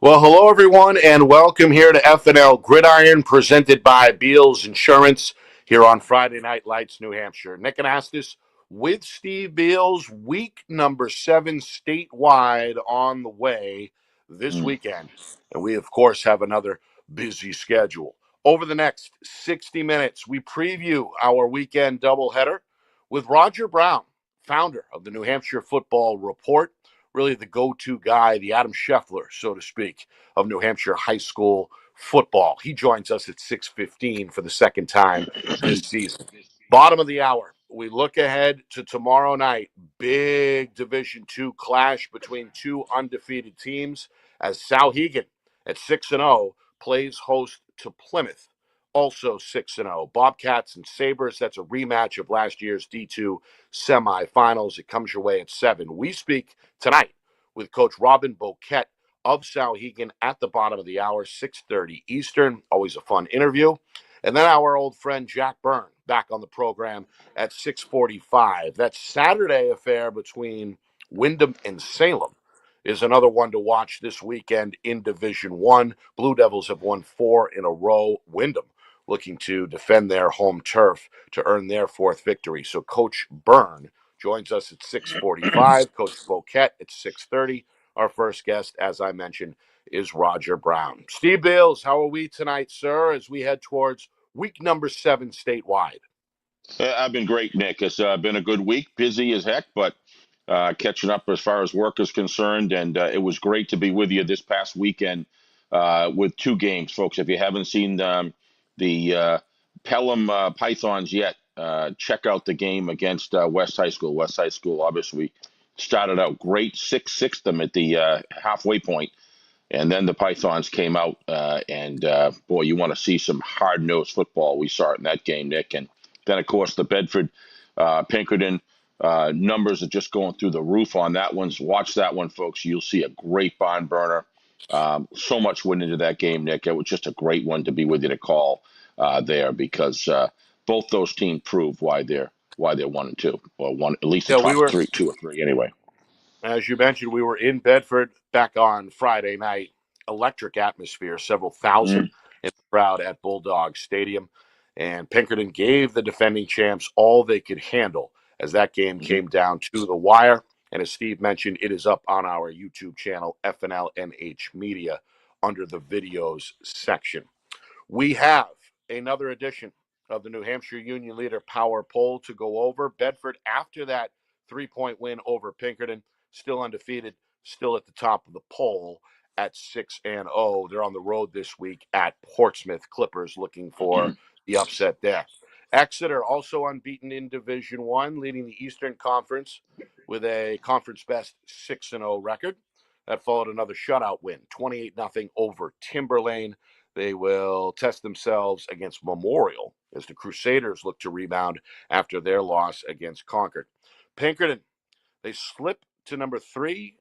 Well, hello everyone, and welcome here to FNL Gridiron, presented by Beals Insurance here on Friday Night Lights, New Hampshire. Nick Anastas with Steve Beals, week number 7 statewide on the way this Mm. weekend. And we, of course, have another busy schedule. Over the next 60 minutes, we preview our weekend doubleheader with Roger Brown, founder of the New Hampshire Football Report, really the go-to guy, the Adam Scheffler, so to speak, of New Hampshire high school football. He joins us at 6:15 for the second time this season. Bottom of the hour, we look ahead to tomorrow night. Big Division II clash between two undefeated teams as Souhegan at 6-0 plays host to Plymouth, also 6-0. Bobcats and Sabres, that's a rematch of last year's D2 semifinals. It comes your way at 7. We speak tonight with Coach Robin Bouette of Souhegan at the bottom of the hour, 6:30 Eastern. Always a fun interview. And then our old friend Jack Byrne back on the program at 6:45. That Saturday affair between Wyndham and Salem is another one to watch this weekend in Division One. Blue Devils have won 4 in a row. Wyndham looking to defend their home turf to earn their 4th victory. So Coach Byrne joins us at 6:45. Coach Bouette at 6:30. Our first guest, as I mentioned, is Roger Brown. Steve Beals, how are we tonight, sir, as we head towards week number 7 statewide? I've been great, Nick. It's been a good week, busy as heck, but catching up as far as work is concerned. And it was great to be with you this past weekend with 2 games, folks. If you haven't seen the Pelham Pythons yet, check out the game against West High School. West High School obviously started out great, 6-6 them at the halfway point. And then the Pythons came out, and boy, you want to see some hard-nosed football. We saw it in that game, Nick. And then, of course, the Bedford Pinkerton numbers are just going through the roof on that one. So watch that one, folks. You'll see a great barn burner. So much went into that game, Nick. It was just a great one to be with you to call there because both those teams proved why they're 1-2, or one at least the Yeah, we top were, three, 2 or 3 anyway. as you mentioned, we were in Bedford back on Friday night. Electric atmosphere, several thousand Mm. in the crowd at Bulldog Stadium. And Pinkerton gave the defending champs all they could handle as that game Mhm. came down to the wire. And as Steve mentioned, it is up on our YouTube channel, FNLNH Media, under the videos section. We have another edition of the New Hampshire Union Leader Power Poll to go over. Bedford, after that 3-point win over Pinkerton, still undefeated, still at the top of the poll at 6-0. They're on the road this week at Portsmouth. Clippers looking for the upset there. Exeter also unbeaten in Division One, leading the Eastern Conference with a conference best 6-0 record. That followed another shutout win, 28-0 over Timberlane. They will test themselves against Memorial as the Crusaders look to rebound after their loss against Concord. Pinkerton, they slip to number 3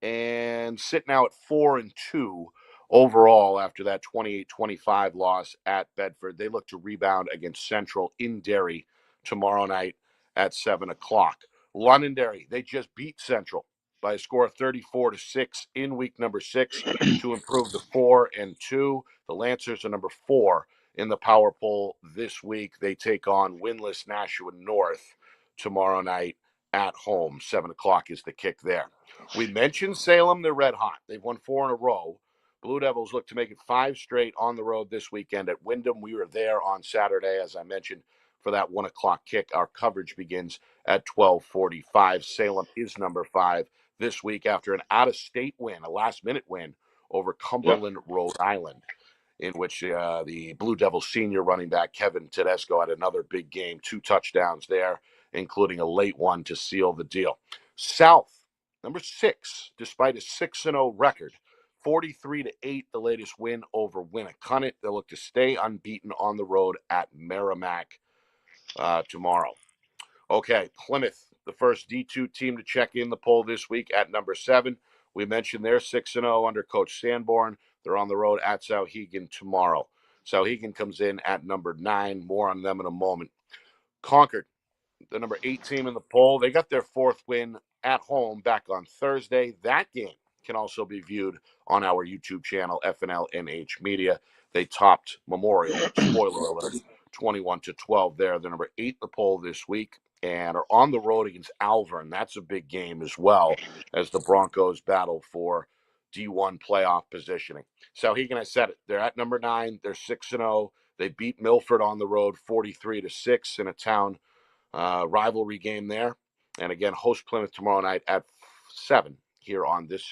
and sit now at 4-2 overall after that 28-25 loss at Bedford. They look to rebound against Central in Derry tomorrow night at 7 o'clock. Londonderry, they just beat Central by a score of 34-6 in week number 6 to improve to 4-2. The Lancers are number 4 in the power poll this week. They take on winless Nashua North tomorrow night at home. 7 o'clock is the kick there. We mentioned Salem. They're red hot. They've won 4 in a row. Blue Devils look to make it 5 straight on the road this weekend at Wyndham. We were there on Saturday, as I mentioned, for that 1 o'clock kick. Our coverage begins at 12:45. Salem is number 5 this week after an out-of-state win, a last-minute win over Yep. Cumberland, Rhode Island, in which the Blue Devils senior running back Kevin Tedesco had another big game, 2 touchdowns there, including a late one to seal the deal. South, number 6, despite a 6-0 record, 43-8, the latest win over Winnicott. They'll look to stay unbeaten on the road at Merrimack tomorrow. Okay, Plymouth, the first D2 team to check in the poll this week at number 7. We mentioned they're 6-0 under Coach Sanborn. They're on the road at Souhegan tomorrow. Souhegan comes in at number 9. More on them in a moment. Concord, the number 8 team in the poll. They got their 4th win at home back on Thursday. That game can also be viewed on our YouTube channel, FNLNH Media. They topped Memorial, spoiler alert, 21-12 there. They're number 8 in the poll this week and are on the road against Alvern. That's a big game as well as the Broncos battle for D1 playoff positioning. Sauhegan, I said it. They're at number 9. They're 6-0. They beat Milford on the road 43-6 in a town rivalry game there. And again, host Plymouth tomorrow night at 7 here on this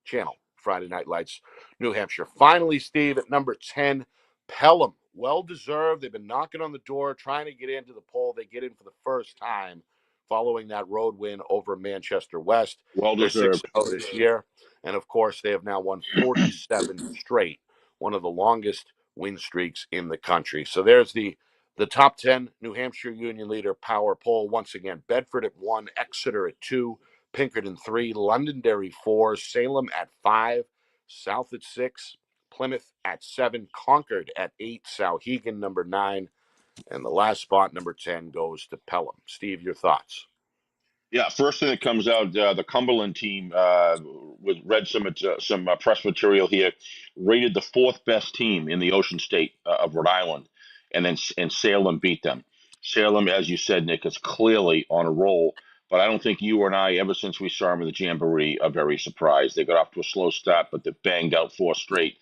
channel. Friday Night Lights, New Hampshire. Finally, Steve, at number 10, Pelham. Well-deserved. They've been knocking on the door, trying to get into the poll. They get in for the first time following that road win over Manchester West. Well They're deserved. 6-0 this year. And, of course, they have now won 47 straight, one of the longest win streaks in the country. So there's the top 10 New Hampshire Union Leader power poll. Once again, Bedford at 1, Exeter at 2, Pinkerton 3, Londonderry 4, Salem at 5, South at 6, Plymouth at 7, Concord at 8, Sauhegan number 9, and the last spot, number 10, goes to Pelham. Steve, your thoughts? Yeah, first thing that comes out, the Cumberland team read some press material here, rated the 4th best team in the Ocean State of Rhode Island, and Salem beat them. Salem, as you said, Nick, is clearly on a roll, but I don't think you and I, ever since we saw them in the Jamboree, are very surprised. They got off to a slow start, but they banged out 4 straight.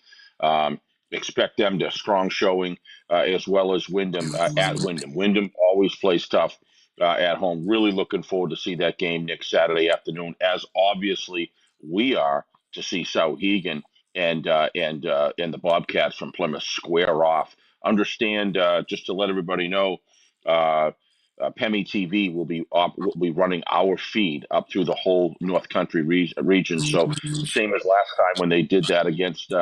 Expect them to strong showing, as well as Wyndham at Wyndham. Wyndham always plays tough at home. Really looking forward to see that game next Saturday afternoon, as obviously we are to see Sauhegan and the Bobcats from Plymouth square off. Understand, just to let everybody know, Pemi TV will be running our feed up through the whole North Country region. So same as last time when they did that against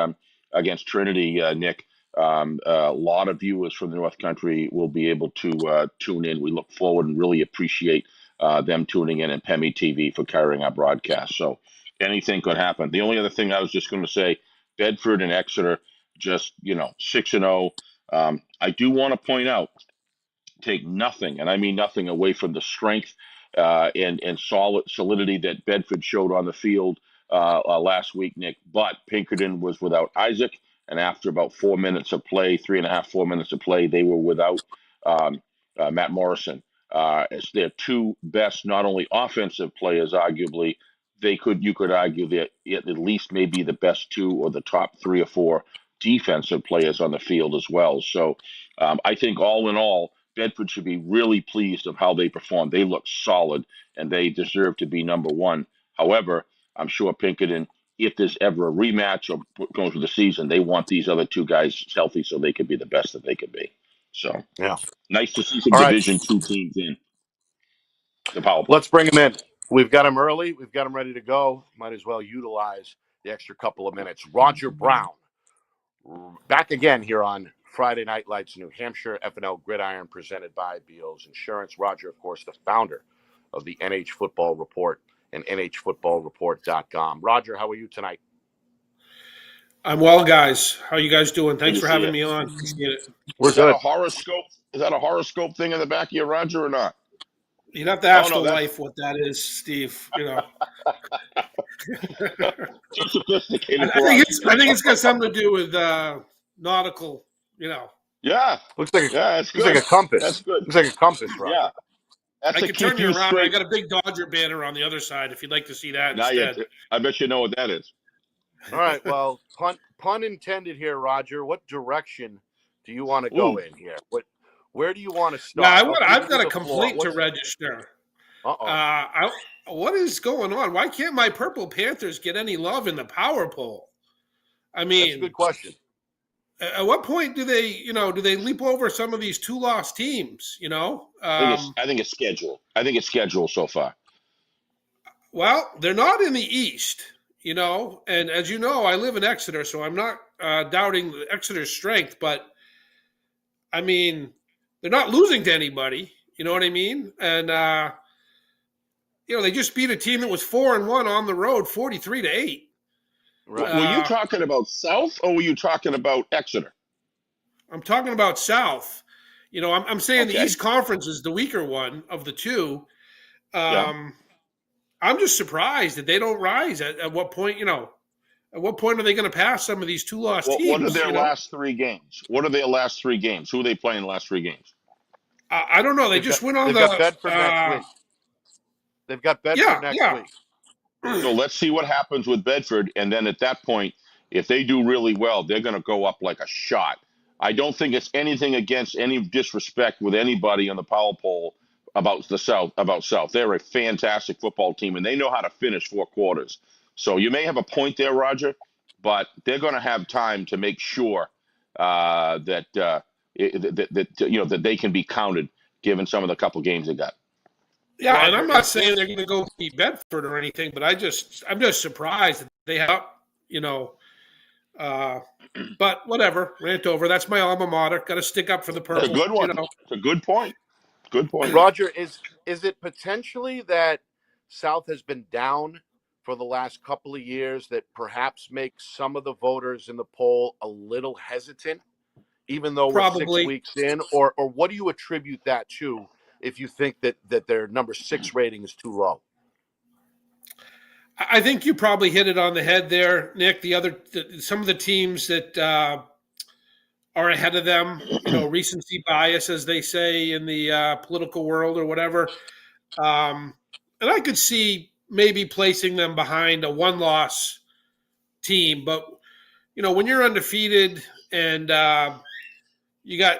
Trinity, Nick. A lot of viewers from the North Country will be able to tune in. We look forward and really appreciate them tuning in and Pemi TV for carrying our broadcast. So anything could happen. The only other thing I was just going to say, Bedford and Exeter, just 6-0. I do want to point out, take nothing, and I mean nothing, away from the strength and solidity that Bedford showed on the field last week, Nick. But Pinkerton was without Isaac, and after about 4 minutes of play, 3.5, 4 minutes of play, they were without Matt Morrison. As their 2 best, not only offensive players, arguably, you could argue that at least maybe the best 2 or the top 3 or 4 defensive players on the field as well. So I think all in all, Bedford should be really pleased of how they performed. They look solid, and they deserve to be number 1. However, I'm sure Pinkerton, if there's ever a rematch or going through the season, they want these other 2 guys healthy so they can be the best that they can be. So, Yeah. nice to see some All right. Division 2 teams in the power play. Let's bring them in. We've got them early. We've got them ready to go. Might as well utilize the extra couple of minutes. Roger Brown, back again here on Friday Night Lights, New Hampshire, FNL Gridiron, presented by Beals Insurance. Roger, of course, the founder of the NH Football Report and NHFootballReport.com. Roger, how are you tonight? I'm well, guys. How are you guys doing? Thanks for having it. me on. Appreciate it. We're Is that good. a horoscope? Is that a horoscope thing in the back of you, Roger, or not? You'd have to ask no, the that's wife what that is, Steve. too sophisticated I for think us. it's got something to do with nautical. Yeah, Looks like that's looks like good. a compass. That's good. Looks like a compass, Roger. Yeah, that's I to can turn keep you you around. I straight. got a big Dodger banner on the other side if you'd like to see that Now you, instead. I bet you know what that is. All right. Well, pun intended here, Roger. What direction do you want to go Ooh, in here? Where do you want to Yeah, start? I've You got a the floor. complaint to register. Uh-oh. What is going on? Why can't my Purple Panthers get any love in the power poll? I That's a good mean, question. at what point do they leap over some of these 2-loss teams? I think it's schedule. I think it's schedule so far. Well, they're not in the East, and as you know, I live in Exeter, so I'm not doubting Exeter's strength, but I mean, they're not losing to anybody. You know what I mean? And they just beat a team that was 4-1 on the road, 43-8. Right. Were you talking about South, or were you talking about Exeter? I'm talking about South. I'm saying the Okay. East Conference is the weaker one of the 2. Yeah. I'm just surprised that they don't rise. At what point, at what point are they going to pass some of these 2-loss What are teams? their last 3 games? What are their last 3 games? Who are they playing the last 3 games? I don't know. They just went on they've got the. Bedford next week. They've got Bedford next week. So let's see what happens with Bedford, and then at that point, if they do really well, they're going to go up like a shot. I don't think it's anything against any disrespect with anybody on the power poll about the South. They're a fantastic football team, and they know how to finish 4 quarters. So you may have a point there, Roger, but they're going to have time to make sure that that they can be counted given some of the couple games they got. Yeah, Roger, and I'm not saying they're going to go beat Bedford or anything, but I'm just surprised that they have, but whatever, rant over. That's my alma mater. Got to stick up for the It's a purple. good one. It's a good point. Good point. Roger, is it potentially that South has been down for the last couple of years that perhaps makes some of the voters in the poll a little hesitant, even though we're 6 Probably. weeks in? Or what do you attribute that to if you think that their number 6 rating is too low? I think you probably hit it on the head there, Nick. Some of the teams that are ahead of them, recency bias, as they say in the political world or whatever. And I could see maybe placing them behind a 1-loss team. But, when you're undefeated and you got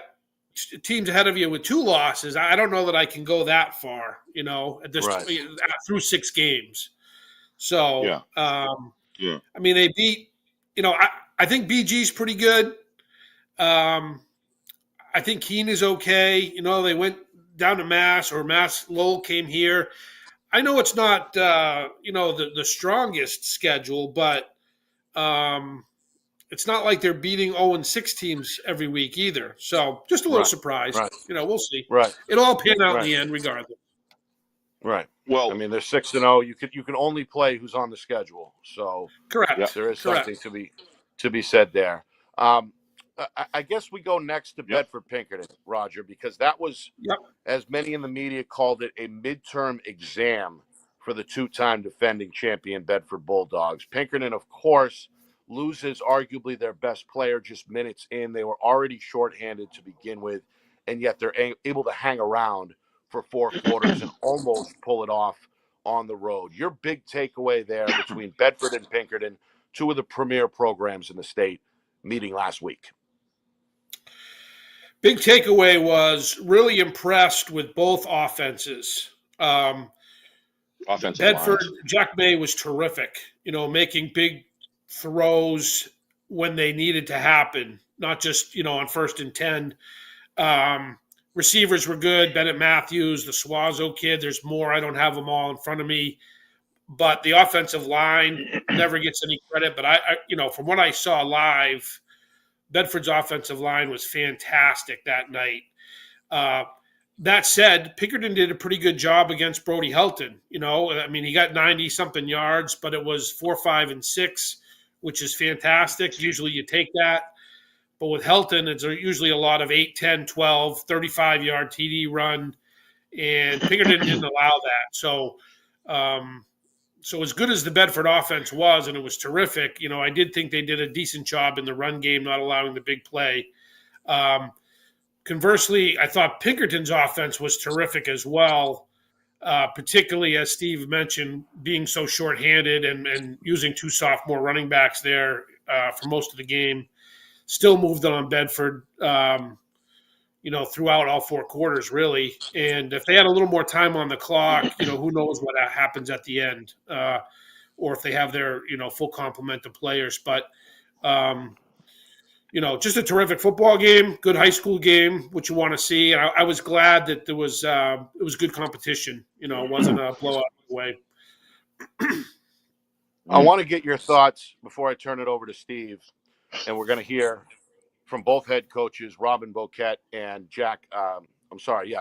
teams ahead of you with 2 losses, I don't know that I can go that far, at this through 6 games. So, Yeah. I mean, they beat, I think BG's pretty good. I think Keene is okay. They went down to Mass, or Mass Lowell came here. I know it's not, the strongest schedule, but it's not like they're beating 0-6 teams every week either. So just a little surprised. Right. We'll see. Right. It'll all pan out in the end regardless. Right. Well, I mean, they're 6-0. You can only play who's on the schedule. So correct. There is something to be said there. I guess we go next to Bedford Pinkerton, Roger, because that was, as many in the media called it, a midterm exam for the 2-time defending champion Bedford Bulldogs. Pinkerton, of course, loses arguably their best player just minutes in. They were already shorthanded to begin with, and yet they're able to hang around for 4 quarters and almost pull it off on the road. Your big takeaway there between Bedford and Pinkerton, 2 of the premier programs in the state, meeting last week. Big takeaway was really impressed with both offenses. Offensive Bedford, lines. Jack May was terrific, making big throws when they needed to happen, not just, on 1st and 10. Receivers were good. Bennett Matthews, the Suazo kid. There's more. I don't have them all in front of me. But the offensive line never gets any credit. But, I from what I saw live, Bedford's offensive line was fantastic that night. That said, Pinkerton did a pretty good job against Brody Helton. He got 90-something yards, but it was 4, 5, and 6, which is fantastic. Usually you take that. But with Helton, it's usually a lot of 8, 10, 12, 35-yard TD run, and Pinkerton didn't allow that. So, so as good as the Bedford offense was, and it was terrific, I did think they did a decent job in the run game, not allowing the big play. Conversely, I thought Pinkerton's offense was terrific as well, particularly, as Steve mentioned, being so shorthanded and using 2 sophomore running backs there for most of the game. Still moved on Bedford, throughout all 4 quarters, really. And if they had a little more time on the clock, who knows what happens at the end, or if they have their, full complement of players. But, just a terrific football game, good high school game, what you want to see. And I was glad that it was good competition. It wasn't a blowout way. I want to get your thoughts before I turn it over to Steve. And we're going to hear from both head coaches, Robin Bouette and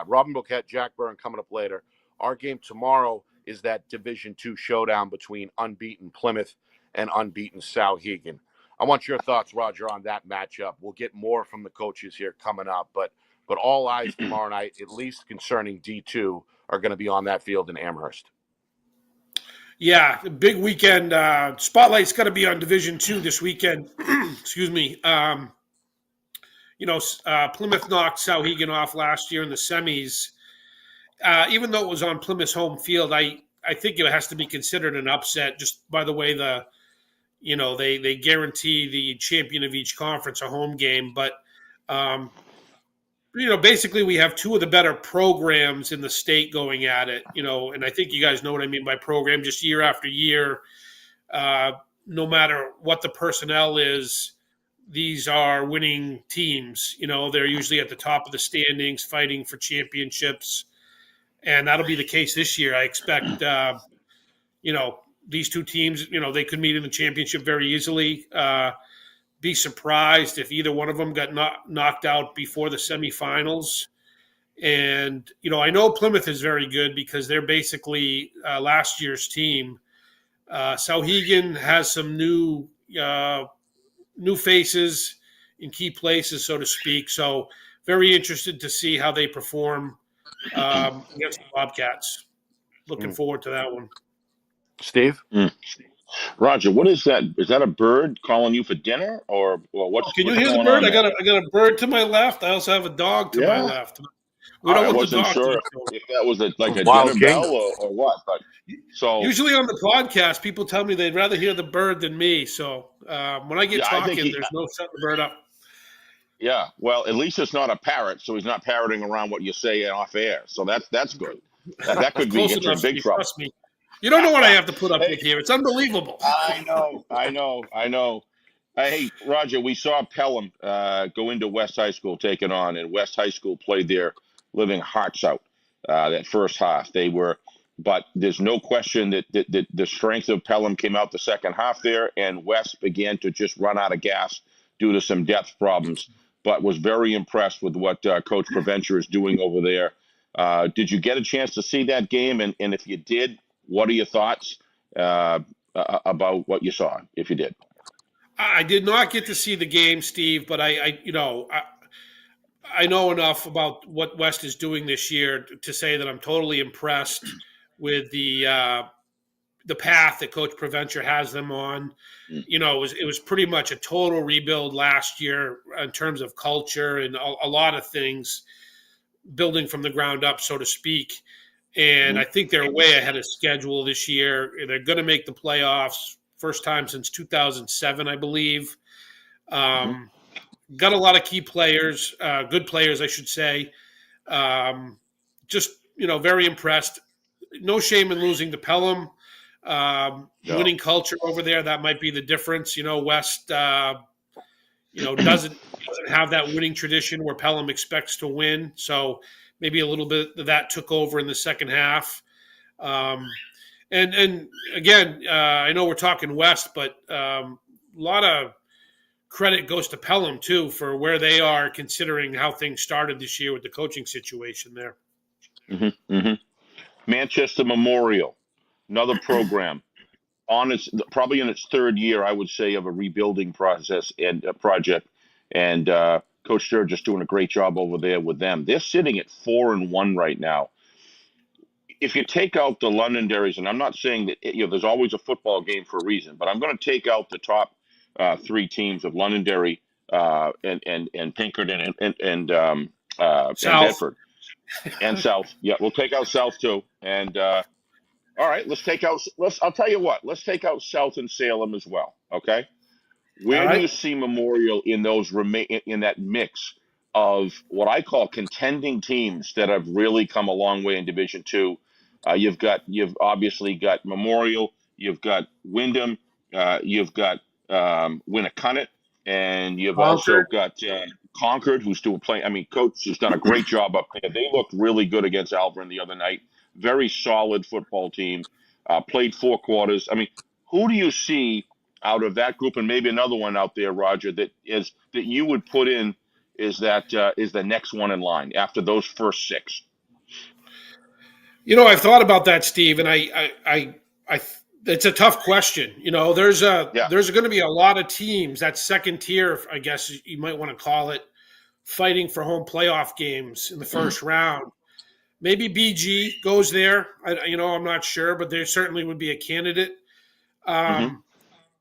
Robin Bouette, Jack Byrne coming up later. Our game tomorrow is that Division II showdown between unbeaten Plymouth and unbeaten Souhegan. I want your thoughts, Roger, on that matchup. We'll get more from the coaches here coming up, but all eyes tomorrow night, at least concerning D2, are going to be on that field in Amherst. Yeah, big weekend. Spotlight's got to be on Division Two this weekend. Excuse me. Plymouth knocked Sauhegan off last year in the semis. Even though it was on Plymouth's home field, I think it has to be considered an upset just by the way they guarantee the champion of each conference a home game. But um, basically we have two of the better programs in the state going at it. And I think you guys know what I mean by program. Just year after year, no matter what the personnel is, these are winning teams. They're usually at the top of the standings, fighting for championships, and that'll be the case this year. I expect, these two teams, they could meet in the championship very easily. Be surprised if either one of them got knocked out before the semifinals. And, I know Plymouth is very good because they're basically last year's team. Sauhegan has some new faces in key places, so to speak. So very interested to see how they perform against the Bobcats. Looking forward to that one. Steve? Roger, what is that? Is that a bird calling you for dinner, or what's Can you what's hear the going bird? on I there? got a bird to my left. I also have a dog to my left. We I don't want the wasn't dog sure to know. if that was like a Wild dinner King. bell or what. But so Usually on the podcast, people tell me they'd rather hear the bird than me. So when I get Yeah, I think talking, there's no setting the bird up. yeah, well, at least it's not a parrot, so he's not parroting around what you say off air. So that's good. That could be Close into enough, big Steve, trouble. trust me. You don't know what I have to put up Hey, with here. It's unbelievable. I know. Hey, Roger, we saw Pelham go into West High School, take it on, and West High School played their living hearts out that first half. But there's no question that the strength of Pelham came out the second half there, and West began to just run out of gas due to some depth problems. But was very impressed with what Coach Preventure is doing over there. Did you get a chance to see that game? And if you did, what are your thoughts about what you saw, if you did? I did not get to see the game, Steve, but I know enough about what West is doing this year to say that I'm totally impressed with the path that Coach Preventure has them on. It was pretty much a total rebuild last year in terms of culture and a lot of things, building from the ground up, so to speak. And I think they're way ahead of schedule this year. They're going to make the playoffs, first time since 2007, I believe. Got a lot of key players, good players, I should say. Just, very impressed. No shame in losing to Pelham. Winning culture over there, that might be the difference. West, doesn't have that winning tradition where Pelham expects to win. So maybe a little bit of that took over in the second half. And again, I know we're talking West, but a lot of credit goes to Pelham too for where they are, considering how things started this year with the coaching situation there. Manchester Memorial, another program probably in its third year, I would say, of a rebuilding process and project. And Coach Sturgis doing a great job over there with them. They're sitting at 4-1 right now. If you take out the Londonderrys, and I'm not saying that there's always a football game for a reason, but I'm going to take out the top three teams of Londonderry and Pinkerton and Bedford and South. Yeah, we'll take out South too. And all right, I'll tell you what, let's take out South and Salem as well. Okay. Where do you see Memorial in in that mix of what I call contending teams that have really come a long way in Division Two? You've obviously got Memorial, you've got Wyndham, you've got Winnicott, and you've also got Concord, who's still playing. I mean, Coach has done a great job up there. They looked really good against Alvern the other night. Very solid football team. Played 4 quarters. I mean, who do you see out of that group, and maybe another one out there, Roger, that you would put in is the next one in line after those first 6? I've thought about that, Steve, and I it's a tough question. There's going to be a lot of teams, that second tier, I guess you might want to call it, fighting for home playoff games in the first round. Maybe BG goes there. I'm not sure, but there certainly would be a candidate. Hmm.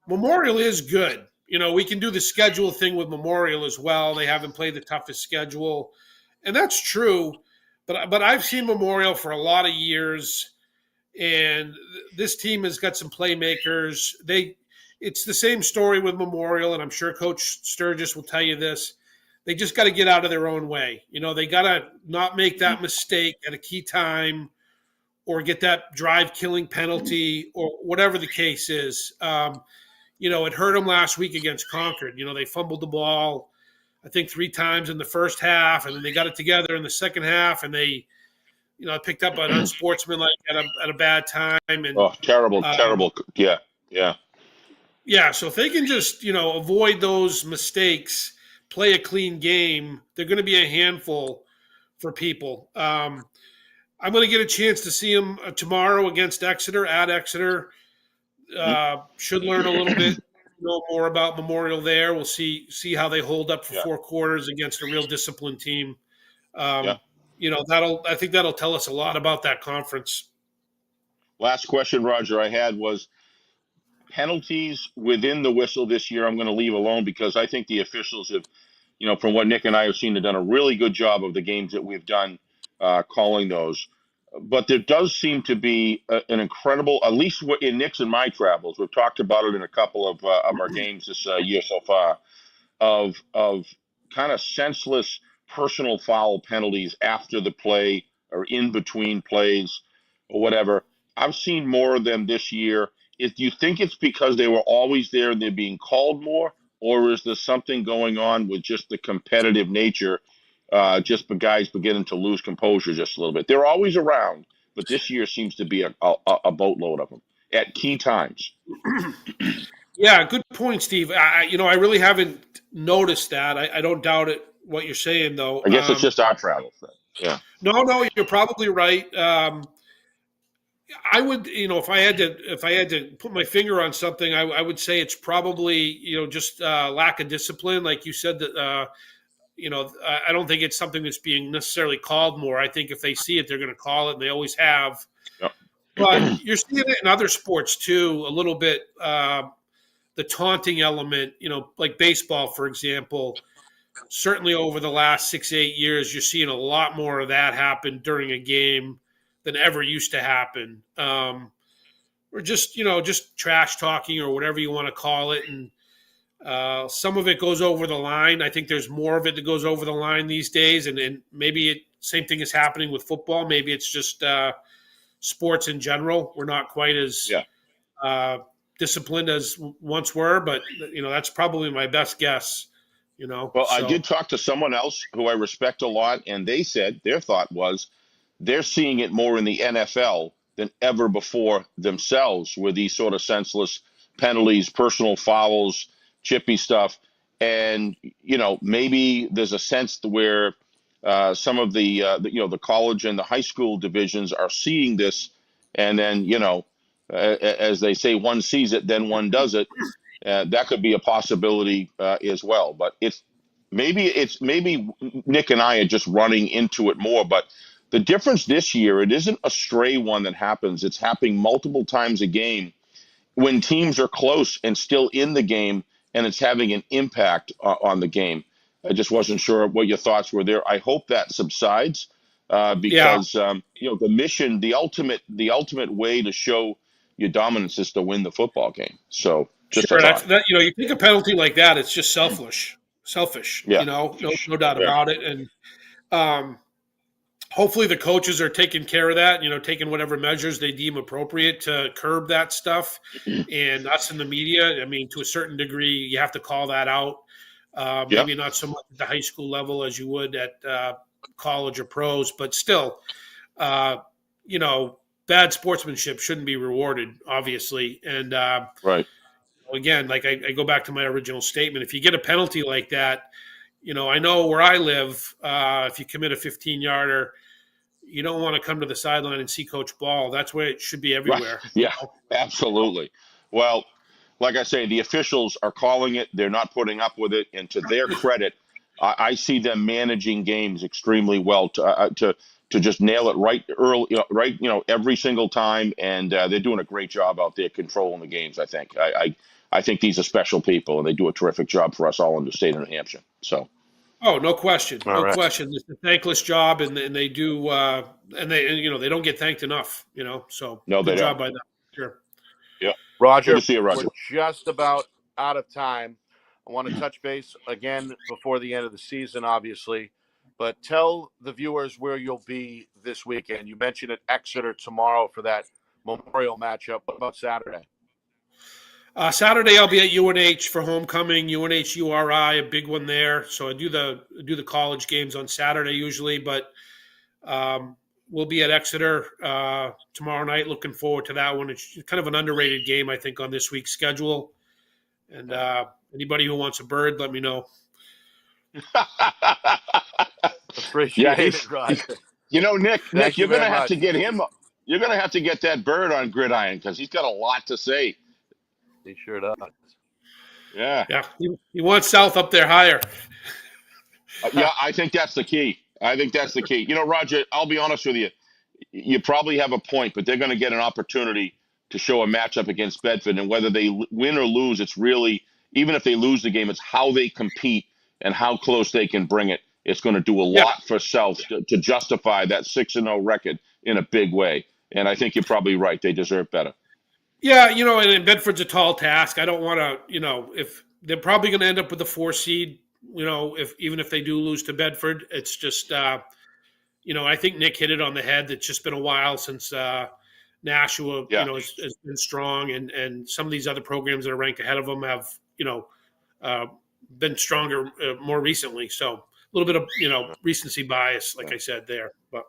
Memorial is good. We can do the schedule thing with Memorial as well. They haven't played the toughest schedule, and that's true. But I've seen Memorial for a lot of years, and this team has got some playmakers. It's the same story with Memorial, and I'm sure Coach Sturgis will tell you this. They just got to get out of their own way. They got to not make that mistake at a key time, or get that drive-killing penalty, or whatever the case is. It hurt them last week against Concord. They fumbled the ball, I think, 3 times in the first half, and then they got it together in the second half, and they, picked up an unsportsmanlike at a bad time. And terrible. Yeah. yeah, so if they can just, avoid those mistakes, play a clean game, they're going to be a handful for people. I'm going to get a chance to see them tomorrow against Exeter, at Exeter. Should learn a little bit more about Memorial there. We'll see how they hold up for 4 quarters against a real disciplined team. I think that'll tell us a lot about that conference. Last question, Roger, I had was penalties within the whistle this year. I'm going to leave alone because I think the officials have, from what Nick and I have seen, have done a really good job of the games that we've done calling those. But there does seem to be an incredible, at least in Nick's and my travels, we've talked about it in a couple of our games this year so far, of kind of senseless personal foul penalties after the play or in between plays or whatever. I've seen more of them this year. Do you think it's because they were always there and they're being called more, or is there something going on with just the competitive nature? Just the guys beginning to lose composure just a little bit. They're always around, but this year seems to be a boatload of them at key times. Yeah, good point, Steve. I really haven't noticed that. I don't doubt it. What you're saying, though. I guess it's just our travels. Yeah. No, you're probably right. I would, if I had to put my finger on something, I would say it's probably, just lack of discipline, like you said that. I don't think it's something that's being necessarily called more. I think if they see it, they're going to call it, and they always have. Yep. But you're seeing it in other sports too, a little bit. The taunting element, like baseball, for example. Certainly over the last 6-8 years, you're seeing a lot more of that happen during a game than ever used to happen. Or just trash talking or whatever you want to call it, and. Some of it goes over the line. I think there's more of it that goes over the line these days, and maybe same thing is happening with football. Maybe it's just sports in general. We're not quite as disciplined as once were, but that's probably my best guess. Well, I did talk to someone else who I respect a lot, and they said their thought was they're seeing it more in the NFL than ever before themselves, with these sort of senseless penalties, personal fouls, chippy stuff. And, maybe there's a sense where some of the college and the high school divisions are seeing this. And then, as they say, one sees it, then one does it. That could be a possibility as well. But maybe Nick and I are just running into it more. But the difference this year, it isn't a stray one that happens. It's happening multiple times a game when teams are close and still in the game, and it's having an impact on the game. I just wasn't sure what your thoughts were there. I hope that subsides because the mission, the ultimate way to show your dominance is to win the football game. So just sure, you take a penalty like that, it's just selfish. Yeah. No doubt about it. And hopefully the coaches are taking care of that, taking whatever measures they deem appropriate to curb that stuff. And us in the media, to a certain degree, you have to call that out. Maybe not so much at the high school level as you would at college or pros, but still, bad sportsmanship shouldn't be rewarded, obviously. And right. Again, like I go back to my original statement, if you get a penalty like that, I know where I live, if you commit a 15-yarder, you don't want to come to the sideline and see Coach Ball. That's where it should be everywhere. Right. Yeah, absolutely. Well, like I say, the officials are calling it. They're not putting up with it. And to their credit, I see them managing games extremely well to to just nail it right early, every single time. And they're doing a great job out there controlling the games. I think. I think these are special people, and they do a terrific job for us all in the state of New Hampshire. So. Oh, no question, All no right. question. It's a thankless job, and they do, and they don't get thanked enough. So No, they good job don't. by them. Sure. Yeah. Roger, Good to see you, Roger. we're just about out of time. I want to touch base again before the end of the season, obviously, but tell the viewers where you'll be this weekend. You mentioned at Exeter tomorrow for that Memorial matchup. What about Saturday? Saturday I'll be at UNH for homecoming. UNH URI, a big one there. So I do the college games on Saturday usually, but we'll be at Exeter tomorrow night. Looking forward to that one. It's kind of an underrated game, I think, on this week's schedule. And anybody who wants a bird, let me know. Appreciate it, Roger. Nick, you're very gonna have much. to get him. You're gonna have to get that bird on Gridiron because he's got a lot to say. He sure does. Yeah. Yeah, he wants South up there higher. Yeah, I think that's the key. Roger, I'll be honest with you. You probably have a point, but they're going to get an opportunity to show a matchup against Bedford, and whether they win or lose, it's really, even if they lose the game, it's how they compete and how close they can bring it. It's going to do a lot for South to justify that 6-0 record in a big way. And I think you're probably right. They deserve better. Yeah, and Bedford's a tall task. I don't want to, if they're probably going to end up with a 4 seed, even if they do lose to Bedford, it's just, I think Nick hit it on the head. It's just been a while since Nashua, has been strong, and some of these other programs that are ranked ahead of them have, been stronger more recently. So a little bit of, recency bias, like I said there. But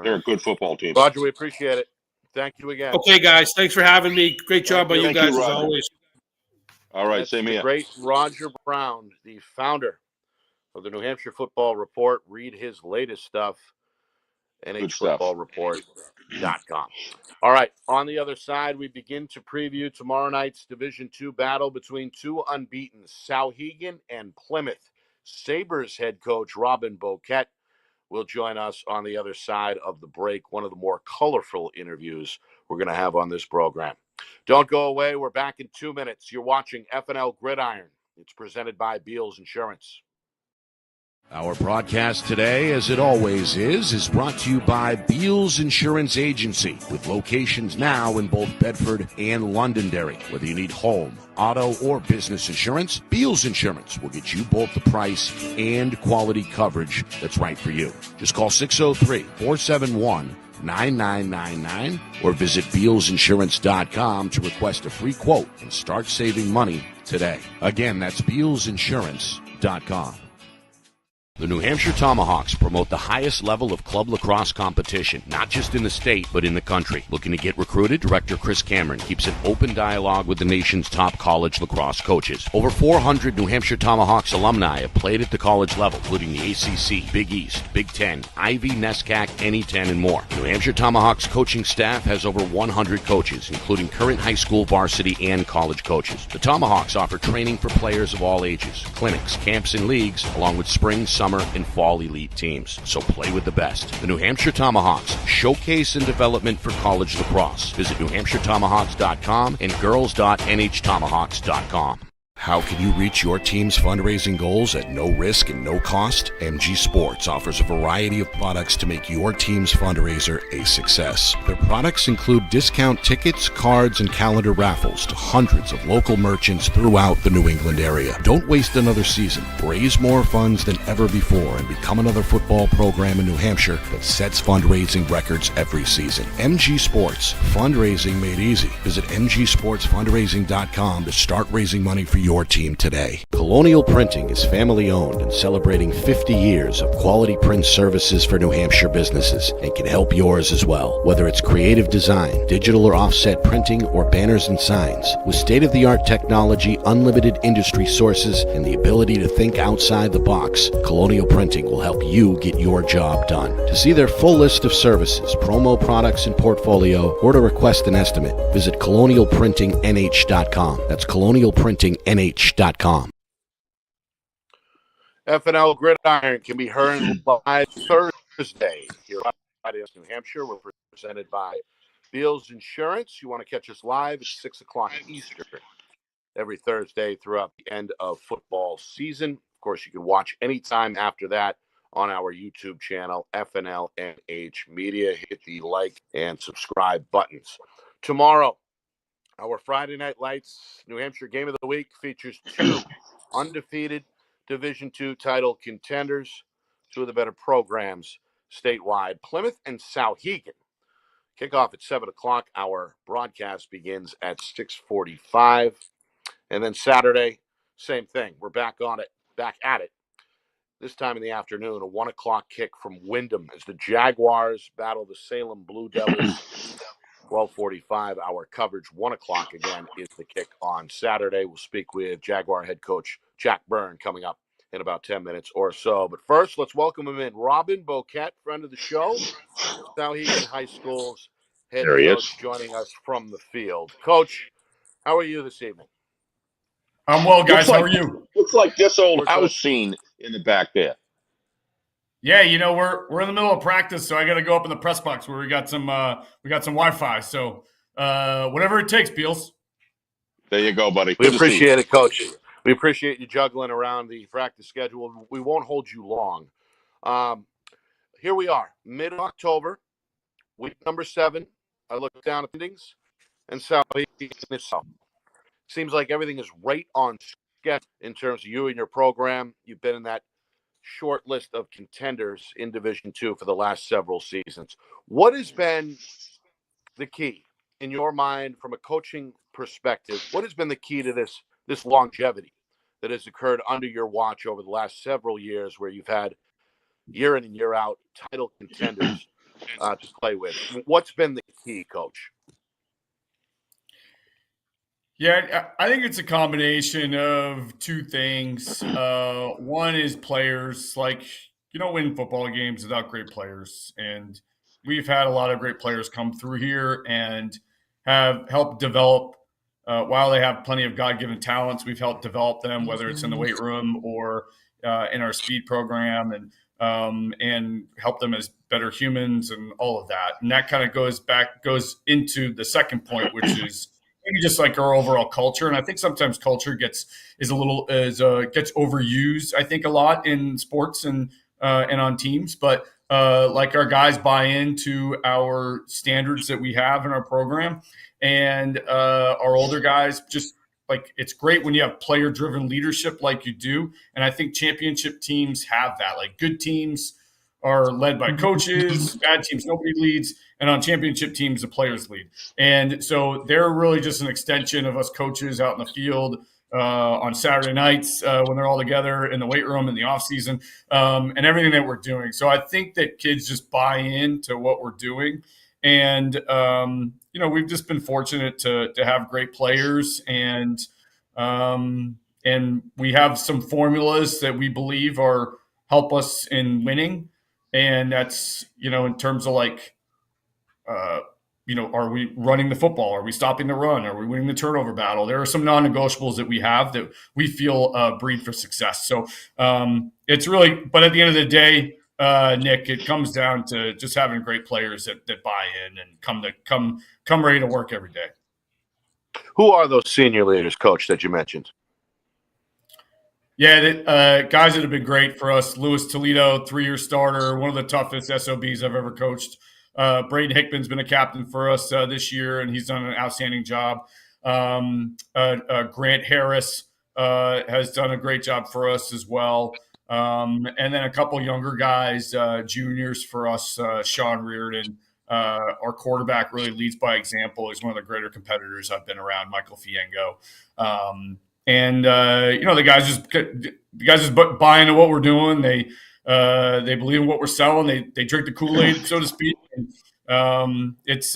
they're a good football team. Roger, we appreciate it. Thank you again. Okay, guys. Thanks for having me. Great job by you guys, as always. All right, That's same the here. great Roger Brown, the founder of the New Hampshire Football Report. Read his latest stuff, nhfootballreport.com. All right, on the other side, we begin to preview tomorrow night's Division II battle between two unbeaten, Souhegan and Plymouth. Sabres head coach Robin Bouette will join us on the other side of the break, one of the more colorful interviews we're going to have on this program. Don't go away. We're back in 2 minutes. You're watching FNL Gridiron. It's presented by Beals Insurance. Our broadcast today, as it always is brought to you by Beals Insurance Agency, with locations now in both Bedford and Londonderry. Whether you need home, auto, or business insurance, Beals Insurance will get you both the price and quality coverage that's right for you. Just call 603-471-9999 or visit BealsInsurance.com to request a free quote and start saving money today. Again, that's BealsInsurance.com. The New Hampshire Tomahawks promote the highest level of club lacrosse competition, not just in the state, but in the country. Looking to get recruited? Director Chris Cameron keeps an open dialogue with the nation's top college lacrosse coaches. Over 400 New Hampshire Tomahawks alumni have played at the college level, including the ACC, Big East, Big Ten, Ivy, NESCAC, NE10, and more. New Hampshire Tomahawks coaching staff has over 100 coaches, including current high school, varsity, and college coaches. The Tomahawks offer training for players of all ages, clinics, camps, and leagues, along with spring, summer, and fall elite teams. So play with the best. The New Hampshire Tomahawks, showcase and development for college lacrosse. Visit NewHampshireTomahawks.com and girls.nhtomahawks.com. How can you reach your team's fundraising goals at no risk and no cost? MG Sports offers a variety of products to make your team's fundraiser a success. Their products include discount tickets, cards, and calendar raffles to hundreds of local merchants throughout the New England area. Don't waste another season. Raise more funds than ever before and become another football program in New Hampshire that sets fundraising records every season. MG Sports, fundraising made easy. Visit mgsportsfundraising.com to start raising money for your team today. Colonial Printing is family owned and celebrating 50 years of quality print services for New Hampshire businesses and can help yours as well. Whether it's creative design, digital or offset printing, or banners and signs, with state-of-the-art technology, unlimited industry sources, and the ability to think outside the box, Colonial Printing will help you get your job done. To see their full list of services, promo products, and portfolio, or to request an estimate, visit colonialprintingnh.com. That's colonialprintingnh.com. FNL Gridiron can be heard live Thursday Thursday here in New Hampshire. We're presented by Beals Insurance. You want to catch us live at 6 o'clock Eastern every Thursday throughout the end of football season. Of course, you can watch anytime after that on our YouTube channel, FNLNH Media. Hit the like and subscribe buttons. Tomorrow, our Friday Night Lights New Hampshire Game of the Week features two undefeated Division II title contenders, two of the better programs statewide, Plymouth and Souhegan. Kickoff at 7 o'clock. Our broadcast begins at 6:45. And then Saturday, same thing. We're back at it. This time in the afternoon, a 1 o'clock kick from Wyndham as the Jaguars battle the Salem Blue Devils. 12:45 our coverage. 1 o'clock again is the kick on Saturday. We'll speak with Jaguar head coach Jack Byrne coming up in about 10 minutes or so. But first, let's welcome him in. Robin Bouette, friend of the show, Souhegan High School's head coach, joining us from the field. Coach, how are you this evening? I'm well, guys. How are you? Looks like this old house scene in the back there. Yeah, we're in the middle of practice, so I got to go up in the press box where we got some Wi-Fi. So whatever it takes, Beals. There you go, buddy. We appreciate it, Coach. We appreciate you juggling around the practice schedule. We won't hold you long. Here we are, mid-October, week number 7. I look down at endings, and Souhegan itself. Seems like everything is right on schedule in terms of you and your program. You've been in that short list of contenders in Division II for the last several seasons. What has been the key in your mind from a coaching perspective? What has been the key to this longevity that has occurred under your watch over the last several years, where you've had year in and year out title contenders to play with? What's been the key, Coach? Yeah, I think it's a combination of two things. One is players. Like, you don't win football games without great players. And we've had a lot of great players come through here and have helped develop, while they have plenty of God-given talents, we've helped develop them, whether it's in the weight room or in our speed program, and help them as better humans and all of that. And that kind of goes into the second point, which is just like our overall culture. And I think sometimes culture gets overused, I think, a lot in sports and on teams. But like, our guys buy into our standards that we have in our program, and our older guys just, like, it's great when you have player-driven leadership like you do. And I think championship teams have that. Like, good teams are led by coaches, bad teams, nobody leads. And on championship teams, the players lead. And so they're really just an extension of us coaches out in the field on Saturday nights when they're all together in the weight room in the off season, and everything that we're doing. So I think that kids just buy into what we're doing. And, we've just been fortunate to have great players, and we have some formulas that we believe help us in winning. And that's, in terms of, like, are we running the football? Are we stopping the run? Are we winning the turnover battle? There are some non-negotiables that we have that we feel breed for success. So it's really, but at the end of the day, Nick, it comes down to just having great players that buy in and come ready to work every day. Who are those senior leaders, Coach, that you mentioned? Yeah, guys that have been great for us. Louis Toledo, 3-year starter, one of the toughest SOBs I've ever coached. Braden Hickman's been a captain for us this year, and he's done an outstanding job. Grant Harris has done a great job for us as well. And then a couple younger guys, juniors for us, Sean Reardon. Our quarterback really leads by example. He's one of the greater competitors I've been around, Michael Fiengo. The guys just buy into what we're doing. They believe in what we're selling. They drink the Kool-Aid, so to speak. And, it's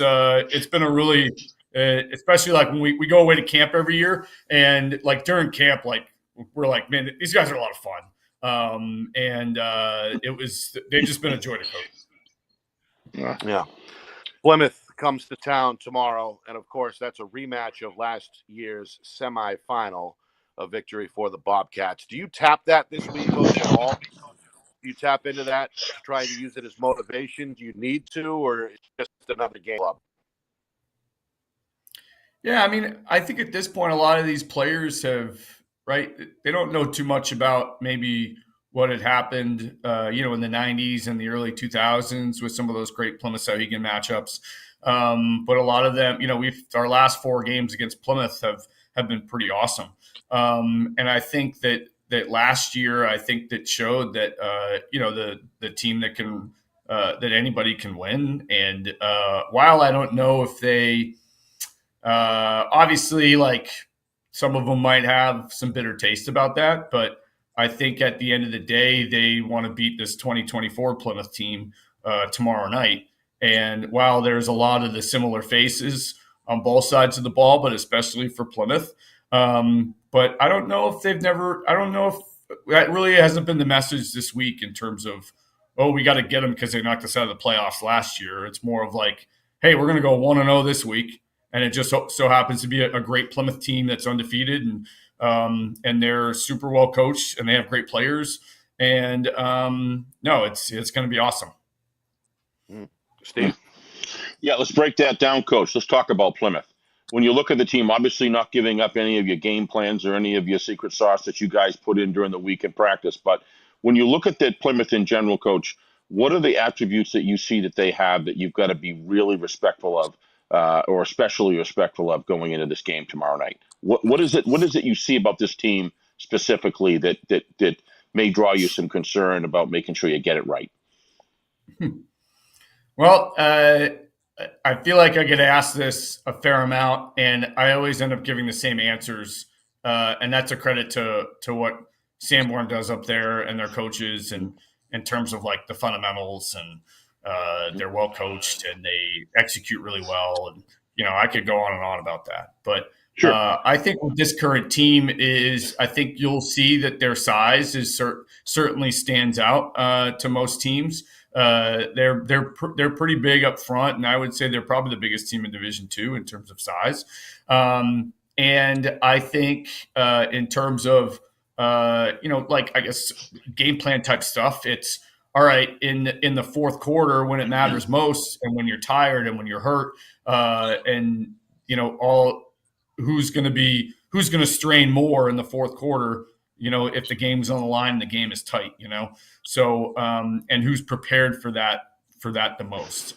been a really, especially like when we go away to camp every year, and like during camp, like we're like, man, these guys are a lot of fun. They've just been a joy to coach. Yeah. Plymouth comes to town tomorrow, and of course that's a rematch of last year's semifinal, a victory for the Bobcats. Do you tap that this week, Coach, at all? you tap into that to try to use it as motivation? Do you need to, or it's just another game club? Yeah, I mean, I think at this point, a lot of these players have, right, they don't know too much about maybe what had happened, in the 90s and the early 2000s with some of those great Plymouth-Sauhegan matchups. But a lot of them, our last 4 games against Plymouth have been pretty awesome. And I think that last year, I think that showed that, the team that can, that anybody can win. And while I don't know if they, obviously, like, some of them might have some bitter taste about that, but I think at the end of the day, they want to beat this 2024 Plymouth team tomorrow night. And while there's a lot of the similar faces on both sides of the ball, but especially for Plymouth, but I don't know if that really hasn't been the message this week in terms of, oh, we got to get them because they knocked us out of the playoffs last year. It's more of like, hey, we're going to go 1-0 this week. And it just so happens to be a great Plymouth team that's undefeated, and they're super well coached, and they have great players. And no, it's going to be awesome. Steve? Yeah, let's break that down, Coach. Let's talk about Plymouth. When you look at the team, obviously not giving up any of your game plans or any of your secret sauce that you guys put in during the week in practice. But when you look at the Plymouth in general, Coach, what are the attributes that you see that they have that you've got to be really respectful of? Or especially respectful of going into this game tomorrow night? What is it you see about this team specifically that may draw you some concern about making sure you get it right? Well, I feel like I get asked this a fair amount, and I always end up giving the same answers. And that's a credit to what Sanborn does up there and their coaches, and in terms of like the fundamentals, and they're well coached and they execute really well. And, I could go on and on about that. But sure. I think with this current team I think you'll see that their size is certainly stands out to most teams. They're pretty big up front, and I would say they're probably the biggest team in Division II in terms of size. And I think in terms of, like, I guess, game plan type stuff, it's, all right, in the fourth quarter when it matters most, and when you're tired and when you're hurt, and who's going to strain more in the fourth quarter, if the game's on the line and the game is tight, so and who's prepared for that the most.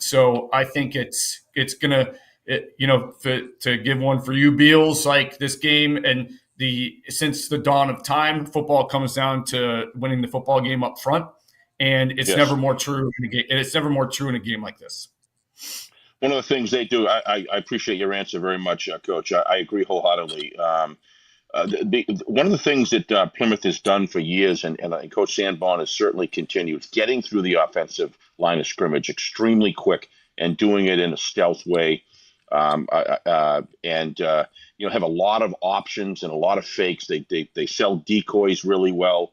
So I think it's gonna, to give one for you, Beals, like this game, and since the dawn of time, football comes down to winning the football game up front, and it's never more true in a game. And it's never more true in a game like this. One of the things they do, I appreciate your answer very much, Coach. I agree wholeheartedly. One of the things that Plymouth has done for years, and Coach Sanborn has certainly continued, getting through the offensive line of scrimmage extremely quick and doing it in a stealth way. Have a lot of options and a lot of fakes. They sell decoys really well.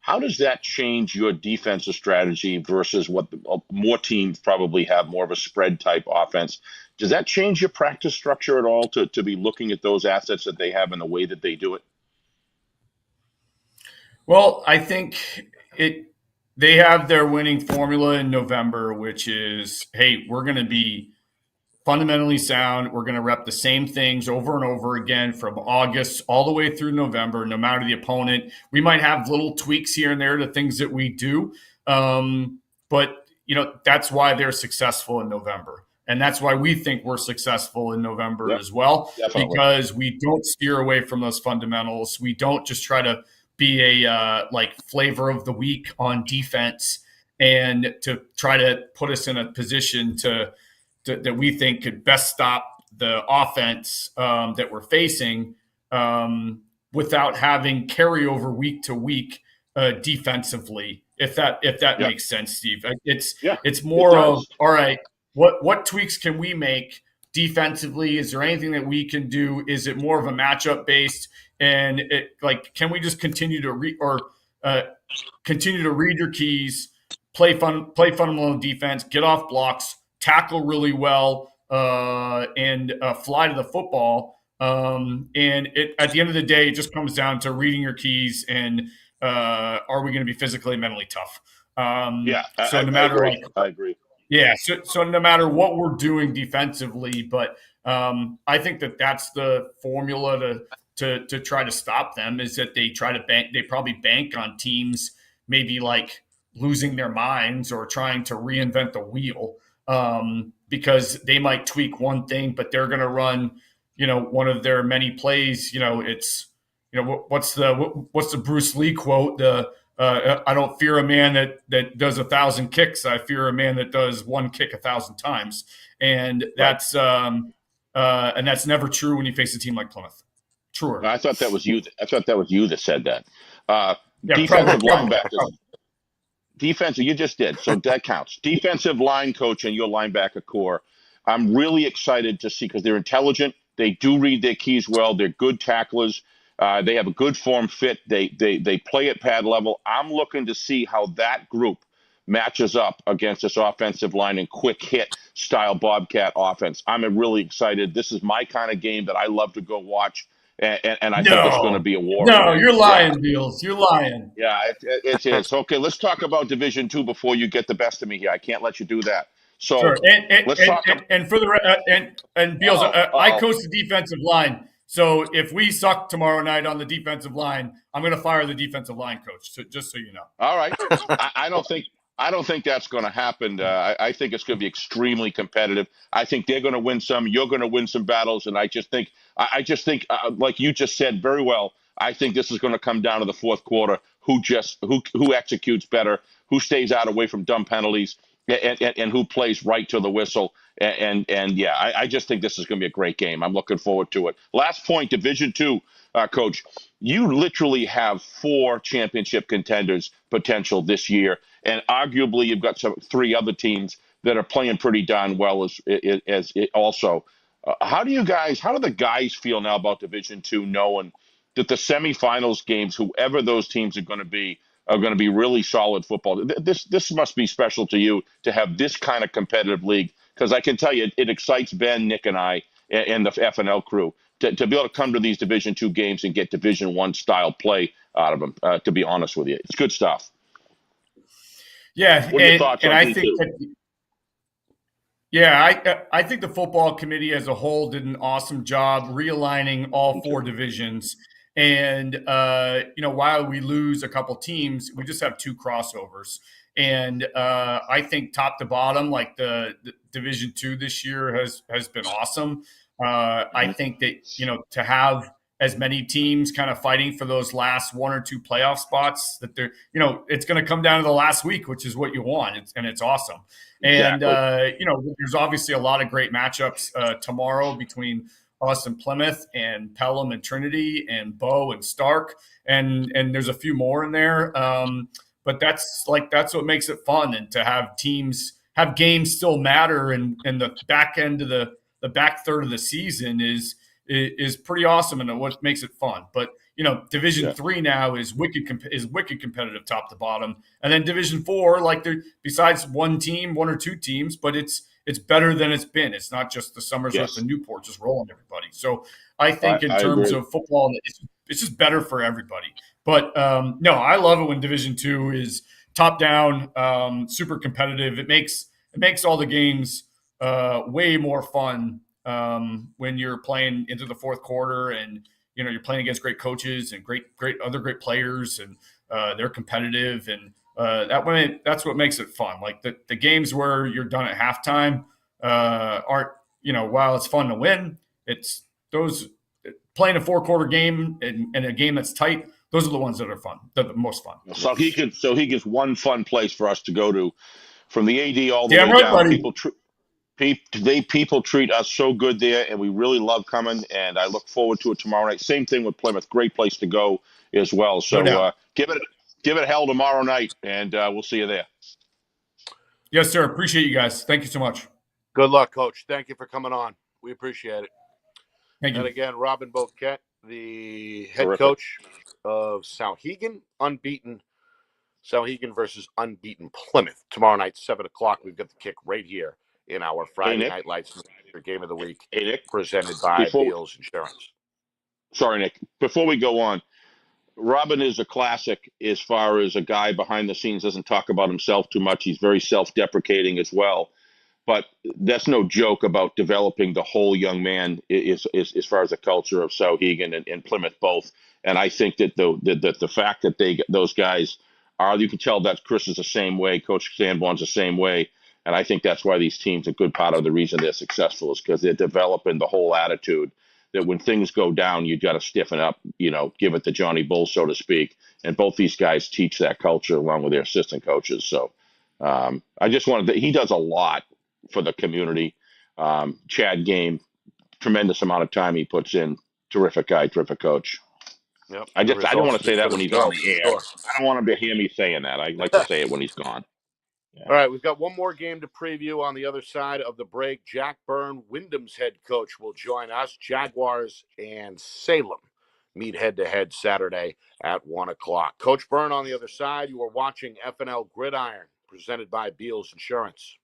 How does that change your defensive strategy versus what more teams probably have, more of a spread type offense? Does that change your practice structure at all to be looking at those assets that they have and the way that they do it? Well, I think they have their winning formula in November, which is, hey, we're going to be fundamentally sound. We're going to rep the same things over and over again from August all the way through November, no matter the opponent. We might have little tweaks here and there to things that we do. But, that's why they're successful in November. And that's why we think we're successful in November as well, definitely. Because we don't steer away from those fundamentals. We don't just try to be a flavor of the week on defense and to try to put us in a position that we think could best stop the offense that we're facing without having carryover week to week defensively. If that makes sense, Steve. It's more of, all right, what tweaks can we make defensively? Is there anything that we can do? Is it more of a matchup based? And can we just continue to read your keys, play fundamental defense, get off blocks, tackle really well, and fly to the football. And at the end of the day, it just comes down to reading your keys and are we going to be physically and mentally tough? Yeah, So no I matter agree. like, I agree. yeah, so no matter what we're doing defensively, but I think that's the formula to try to stop them, is that they probably bank on teams maybe like losing their minds or trying to reinvent the wheel, because they might tweak one thing, but they're going to run, one of their many plays. It's, what's the Bruce Lee quote? I don't fear a man that does 1,000 kicks. I fear a man that does one kick 1,000 times. And that's never true when you face a team like Plymouth. Truer. I thought that was you. I thought that was you that said that. Yeah, Defensive probably. linebackers. Defensive, you just did. So that counts. Defensive line coach and your linebacker core. I'm really excited to see, because they're intelligent. They do read their keys well. They're good tacklers. They have a good form fit. They play at pad level. I'm looking to see how that group matches up against this offensive line and quick hit style Bobcat offense. I'm really excited. This is my kind of game that I love to go watch. And I think it's going to be a war. No, you're lying, Beals. You're lying. Yeah, it is. Okay, let's talk about Division II before you get the best of me here. I can't let you do that. So sure. let's talk. And for the and Beals, I coach the defensive line. So if we suck tomorrow night on the defensive line, I'm going to fire the defensive line coach. So just so you know. All right. I don't think that's going to happen. I think it's going to be extremely competitive. I think they're going to win some. You're going to win some battles, and I just think, like you just said very well, I think this is going to come down to the fourth quarter. Who executes better, who stays out away from dumb penalties, and who plays right to the whistle. And yeah, I just think this is going to be a great game. I'm looking forward to it. Last point, Division II, Coach. You literally have 4 championship contenders potential this year, and arguably you've got 3 other teams that are playing pretty darn well as also. How do the guys feel now about Division II, knowing that the semifinals games, whoever those teams are going to be really solid football? This must be special to you to have this kind of competitive league, because I can tell you it excites Ben, Nick, and I, and the FNL crew to be able to come to these Division II games and get Division I style play out of them. To be honest with you, it's good stuff. Yeah, what are your thoughts on I D2? think that, yeah, I think the football committee as a whole did an awesome job realigning all 4 divisions. And while we lose a couple teams, we just have 2 crossovers. And I think top to bottom, like the Division II this year has been awesome. I think that, to have as many teams kind of fighting for those last 1 or 2 playoff spots, that they're, it's going to come down to the last week, which is what you want. It's awesome. And, there's obviously a lot of great matchups tomorrow between us and Plymouth and Pelham and Trinity and Bow and Stark. And there's a few more in there. But that's what makes it fun, and to have games still matter, and the back end of the back third of the season is pretty awesome, and what makes it fun. But Division III now is wicked competitive top to bottom, and then Division IV, like besides one or 2 teams, but it's better than it's been. It's not just the Somersworth and Newport just rolling everybody. So I think in terms of football, it's just better for everybody. But no, I love it when Division II is top down, super competitive. It makes all the games way more fun when you're playing into the fourth quarter, and you're playing against great coaches and great other players, and they're competitive, and that's what makes it fun. Like the games where you're done at halftime aren't, while it's fun to win, it's those playing a 4-quarter game and a game that's tight. Those are the ones that are fun, the most fun. So he gives one fun place for us to go to, from the AD all the way right, down. Buddy. People treat us so good there, and we really love coming. And I look forward to it tomorrow night. Same thing with Plymouth. Great place to go as well. So give it hell tomorrow night, and we'll see you there. Yes, sir. Appreciate you guys. Thank you so much. Good luck, Coach. Thank you for coming on. We appreciate it. Thank you. And again, Robin Bouette, the head coach of Souhegan, unbeaten Souhegan versus unbeaten Plymouth. Tomorrow night, 7 o'clock. We've got the kick right here in our Friday Night Lights game of the week, presented by Beals Insurance. Sorry, Nick. Before we go on, Robin is a classic as far as a guy behind the scenes, doesn't talk about himself too much. He's very self-deprecating as well. But that's no joke about developing the whole young man as far as the culture of Sauhegan and Plymouth both. And I think that the fact that those guys are, you can tell that Chris is the same way, Coach Sanborn's the same way. And I think that's why these teams, a good part of the reason they're successful is because they're developing the whole attitude that when things go down, you got to stiffen up, give it the Johnny Bull, so to speak. And both these guys teach that culture along with their assistant coaches. So I just wanted to, he does a lot for the community. Chad Game, tremendous amount of time he puts in. Terrific guy, terrific coach. Yep. I don't want to say that when he's on the air. Sure. I don't want him to hear me saying that. I like to say it when he's gone. Yeah. All right, we've got one more game to preview on the other side of the break. Jack Byrne, Wyndham's head coach, will join us. Jaguars and Salem meet head-to-head Saturday at 1 o'clock. Coach Byrne on the other side. You are watching FNL Gridiron, presented by Beals Insurance.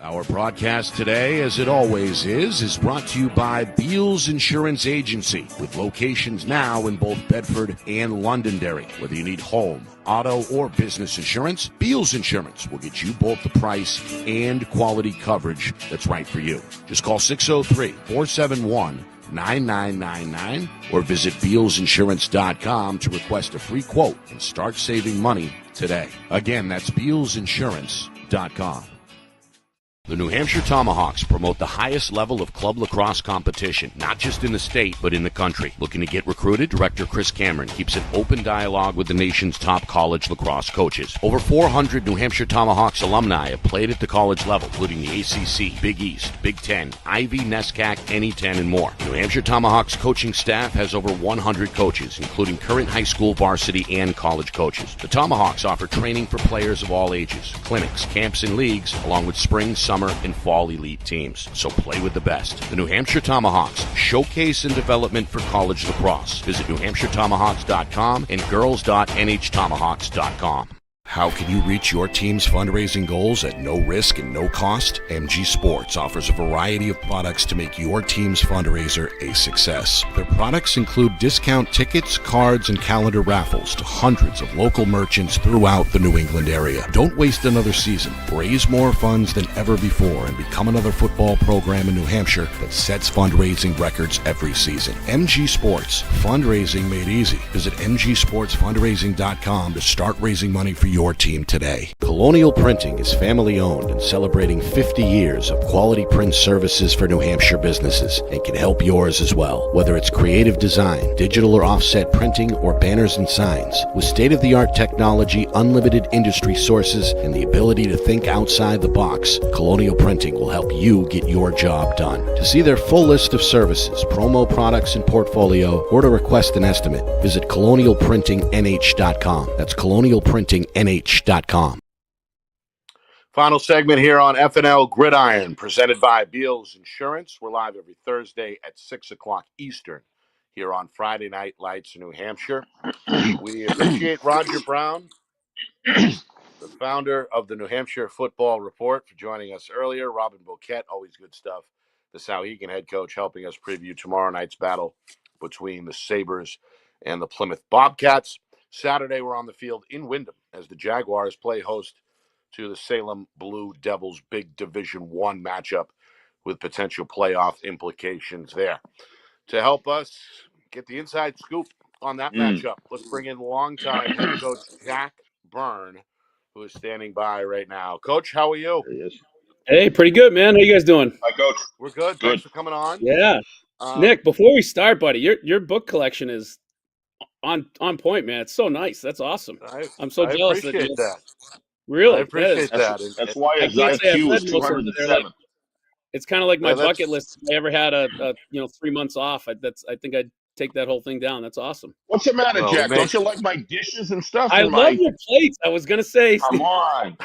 Our broadcast today, as it always is brought to you by Beals Insurance Agency, with locations now in both Bedford and Londonderry. Whether you need home, auto, or business insurance, Beals Insurance will get you both the price and quality coverage that's right for you. Just call 603-471-9999 or visit BealsInsurance.com to request a free quote and start saving money today. Again, that's BealsInsurance.com. The New Hampshire Tomahawks promote the highest level of club lacrosse competition, not just in the state, but in the country. Looking to get recruited? Director Chris Cameron keeps an open dialogue with the nation's top college lacrosse coaches. Over 400 New Hampshire Tomahawks alumni have played at the college level, including the ACC, Big East, Big Ten, Ivy, NESCAC, NE10, and more. The New Hampshire Tomahawks coaching staff has over 100 coaches, including current high school varsity and college coaches. The Tomahawks offer training for players of all ages, clinics, camps, and leagues, along with spring, summer, and fall elite teams. So play with the best. The New Hampshire Tomahawks, showcase and development for college lacrosse. Visit NewHampshireTomahawks.com and girls.nhtomahawks.com. How can you reach your team's fundraising goals at no risk and no cost? MG Sports offers a variety of products to make your team's fundraiser a success. Their products include discount tickets, cards, and calendar raffles to hundreds of local merchants throughout the New England area. Don't waste another season. Raise more funds than ever before and become another football program in New Hampshire that sets fundraising records every season. MG Sports, fundraising made easy. Visit mgsportsfundraising.com to start raising money for your team today. Colonial Printing is family owned and celebrating 50 years of quality print services for New Hampshire businesses and can help yours as well. Whether it's creative design, digital or offset printing, or banners and signs, with state-of-the-art technology, unlimited industry sources, and the ability to think outside the box, Colonial Printing will help you get your job done. To see their full list of services, promo products, and portfolio, or to request an estimate, visit colonialprintingnh.com. That's colonialprintingnh.com. Final segment here on FNL Gridiron, presented by Beals Insurance. We're live every Thursday at 6 o'clock Eastern here on Friday Night Lights in New Hampshire. We appreciate Roger Brown, the founder of the New Hampshire Football Report, for joining us earlier. Robin Bouette, always good stuff. The Sauhegan head coach helping us preview tomorrow night's battle between the Sabres and the Plymouth Bobcats. Saturday, we're on the field in Wyndham as the Jaguars play host to the Salem Blue Devils, big Division I matchup with potential playoff implications there. To help us get the inside scoop on that matchup, let's bring in longtime head coach Jack Byrne, who is standing by right now. Coach, how are you? There he is. Hey, pretty good, man. How you guys doing? Hi, Coach. We're good. Good. Thanks for coming on. Yeah. Nick, before we start, buddy, your book collection is on point, man. It's so nice. That's awesome. I'm so jealous. I appreciate that. Really? I appreciate that. That's why his I can't say I've IQ read is most of them. 207. It's kind of like my Yeah, bucket list. If I ever had a 3 months off, I think I'd take that whole thing down. That's awesome. What's the matter, Well, Jack? man. Don't you like my dishes and stuff? I love your plates. I was gonna say. Come on.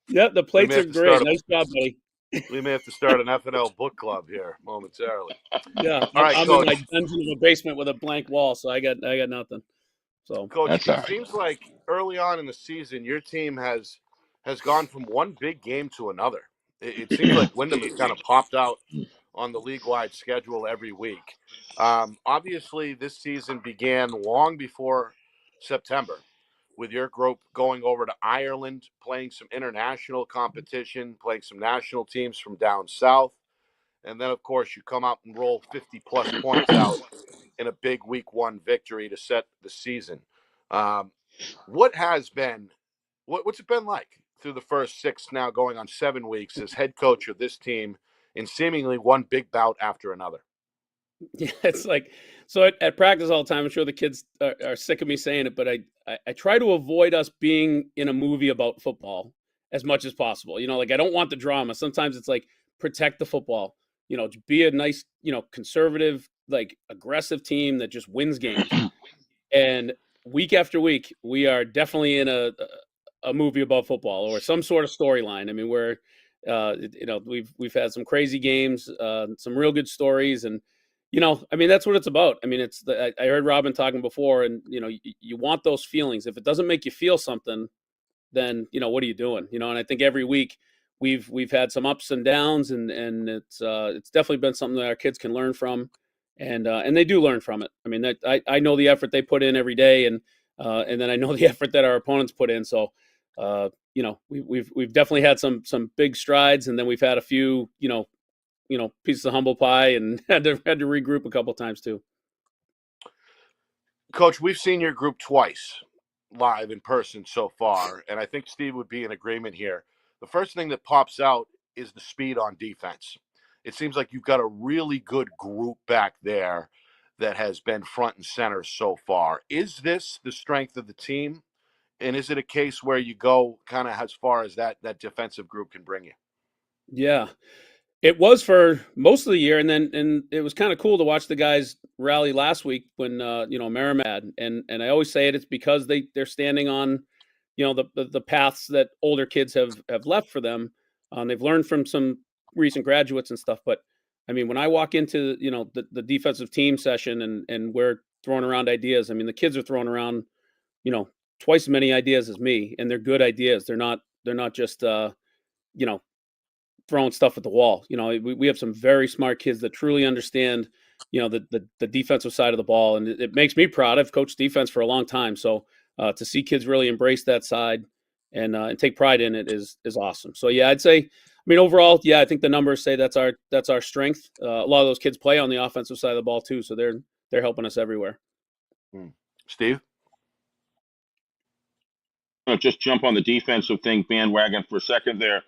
Yep, the plates have are to great. start Nice job, buddy. We may have to start an FNL book club here momentarily. Yeah, All right, I'm Coach. in my dungeon in a basement with a blank wall, so I got nothing. So, Coach, That's all it right. seems like early on in the season, your team has gone from one big game to another. It seems like Wyndham has kind of popped out on the league-wide schedule every week. Obviously, this season began long before September, with your group going over to Ireland, playing some international competition, playing some national teams from down south. And then, of course, you come out and roll 50-plus points out in a big week one victory to set the season. What's it been like through the first 6, now going on 7 weeks, as head coach of this team in seemingly one big bout after another? Yeah, it's like, so at practice all the time, I'm sure the kids are sick of me saying it, but I try to avoid us being in a movie about football as much as possible. You know, like, I don't want the drama. Sometimes it's like, protect the football, you know, be a nice, you know, conservative, like, aggressive team that just wins games. And week after week, we are definitely in a movie about football or some sort of storyline. I mean, you know, we've had some crazy games, some real good stories, and you know, I mean, that's what it's about. I mean, I heard Robin talking before, and you know, you want those feelings. If it doesn't make you feel something, then you know, what are you doing? You know, and I think every week we've had some ups and downs, and it's definitely been something that our kids can learn from, and they do learn from it. I mean, that I know the effort they put in every day, and then I know the effort that our opponents put in. So, you know, we've definitely had some big strides, and then we've had a few, you know, pieces of humble pie, and had to regroup a couple times too. Coach, we've seen your group twice live in person so far, and I think Steve would be in agreement here. The first thing that pops out is the speed on defense. It seems like you've got a really good group back there that has been front and center so far. Is this the strength of the team? And is it a case where you go kind of as far as that defensive group can bring you? Yeah. It was for most of the year, and it was kind of cool to watch the guys rally last week when you know, Merrimack, and I always say it's because they're standing on, you know, the paths that older kids have left for them. They've learned from some recent graduates and stuff, but I mean, when I walk into, you know, the defensive team session, and we're throwing around ideas, I mean, the kids are throwing around, you know, twice as many ideas as me, and they're good ideas. They're not just you know, throwing stuff at the wall. You know, we have some very smart kids that truly understand, you know, the defensive side of the ball, and it makes me proud. I've coached defense for a long time, so to see kids really embrace that side and take pride in it is awesome. So yeah, I'd say, I mean, overall, yeah, I think the numbers say that's our strength. A lot of those kids play on the offensive side of the ball too, so they're helping us everywhere. Steve? I'll just jump on the defensive thing bandwagon for a second there.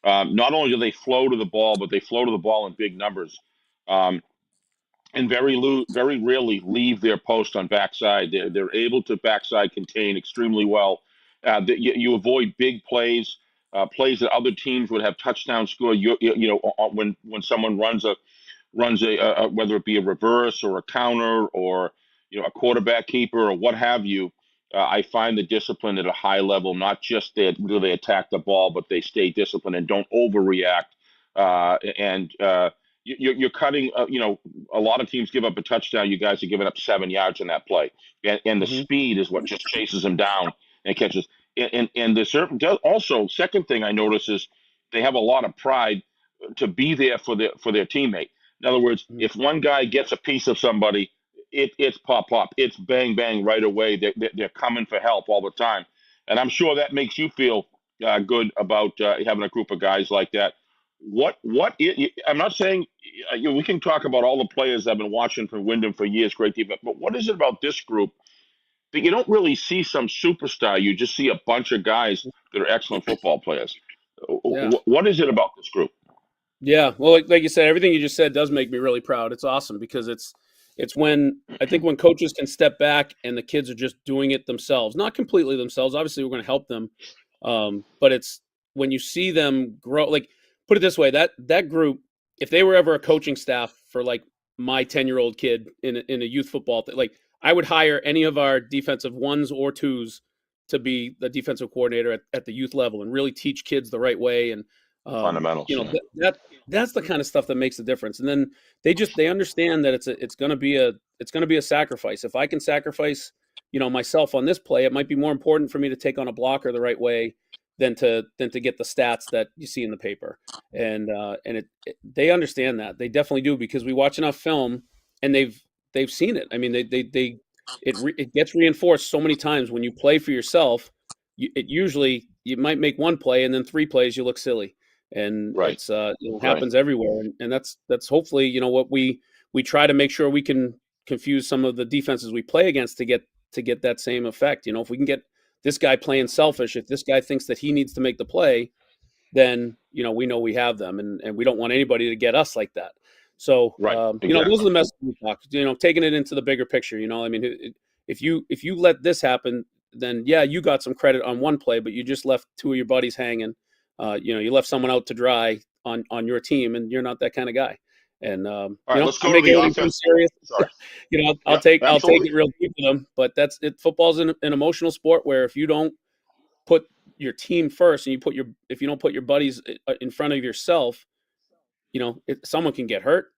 Not only do they flow to the ball, but they flow to the ball in big numbers, and very rarely leave their post on backside. They're able to backside contain extremely well. You avoid big plays, plays that other teams would have touchdown score. You know, when someone runs a whether it be a reverse or a counter or, you know, a quarterback keeper or what have you. I find the discipline at a high level. Not just that do they attack the ball, but they stay disciplined and don't overreact. You're cutting. You know, a lot of teams give up a touchdown. You guys are giving up 7 yards in that play, and the speed is what just chases them down and catches. And the certain also, second thing I notice is they have a lot of pride to be there for their teammate. In other words, if one guy gets a piece of somebody, it's pop, it's bang, bang right away. They're coming for help all the time, and I'm sure that makes you feel good about having a group of guys like that. I'm not saying we can talk about all the players I've been watching from Wyndham for years, great defense, but what is it about this group that you don't really see some superstar? You just see a bunch of guys that are excellent football players. Yeah. What is it about this group? Yeah, well, like you said, everything you just said does make me really proud. It's awesome because it's when I think when coaches can step back and the kids are just doing it themselves, not completely themselves. Obviously, we're going to help them, but it's when you see them grow. Like, put it this way, that group, if they were ever a coaching staff for like my 10-year-old kid in a youth football, like I would hire any of our defensive ones or twos to be the defensive coordinator at the youth level and really teach kids the right way. And Fundamentals. you know, that's the kind of stuff that makes the difference. And then they understand that it's going to be a sacrifice. If I can sacrifice, you know, myself on this play, it might be more important for me to take on a blocker the right way than to get the stats that you see in the paper. And they understand that. They definitely do, because we watch enough film and they've seen it. I mean, it gets reinforced so many times when you play for yourself. You might make one play and then 3 plays you look silly, and Right. it's it happens everywhere. And that's hopefully what we try to make sure we can confuse some of the defenses we play against to get that same effect. If we can get this guy playing selfish, if this guy thinks that he needs to make the play, then we know we have them, and we don't want anybody to get us like that. So Right. those are the messages we talk. Taking it into the bigger picture. I mean, if you let this happen, then yeah, you got some credit on one play, but you just left 2 of your buddies hanging. You left someone out to dry on your team, and you're not that kind of guy. And All right, let's go I'm to making the it too offense. serious. Sorry. I'll take absolutely. it real deep with them. But that's it. Football's an emotional sport where if you don't put your team first, and if you don't put your buddies in front of yourself, someone can get hurt,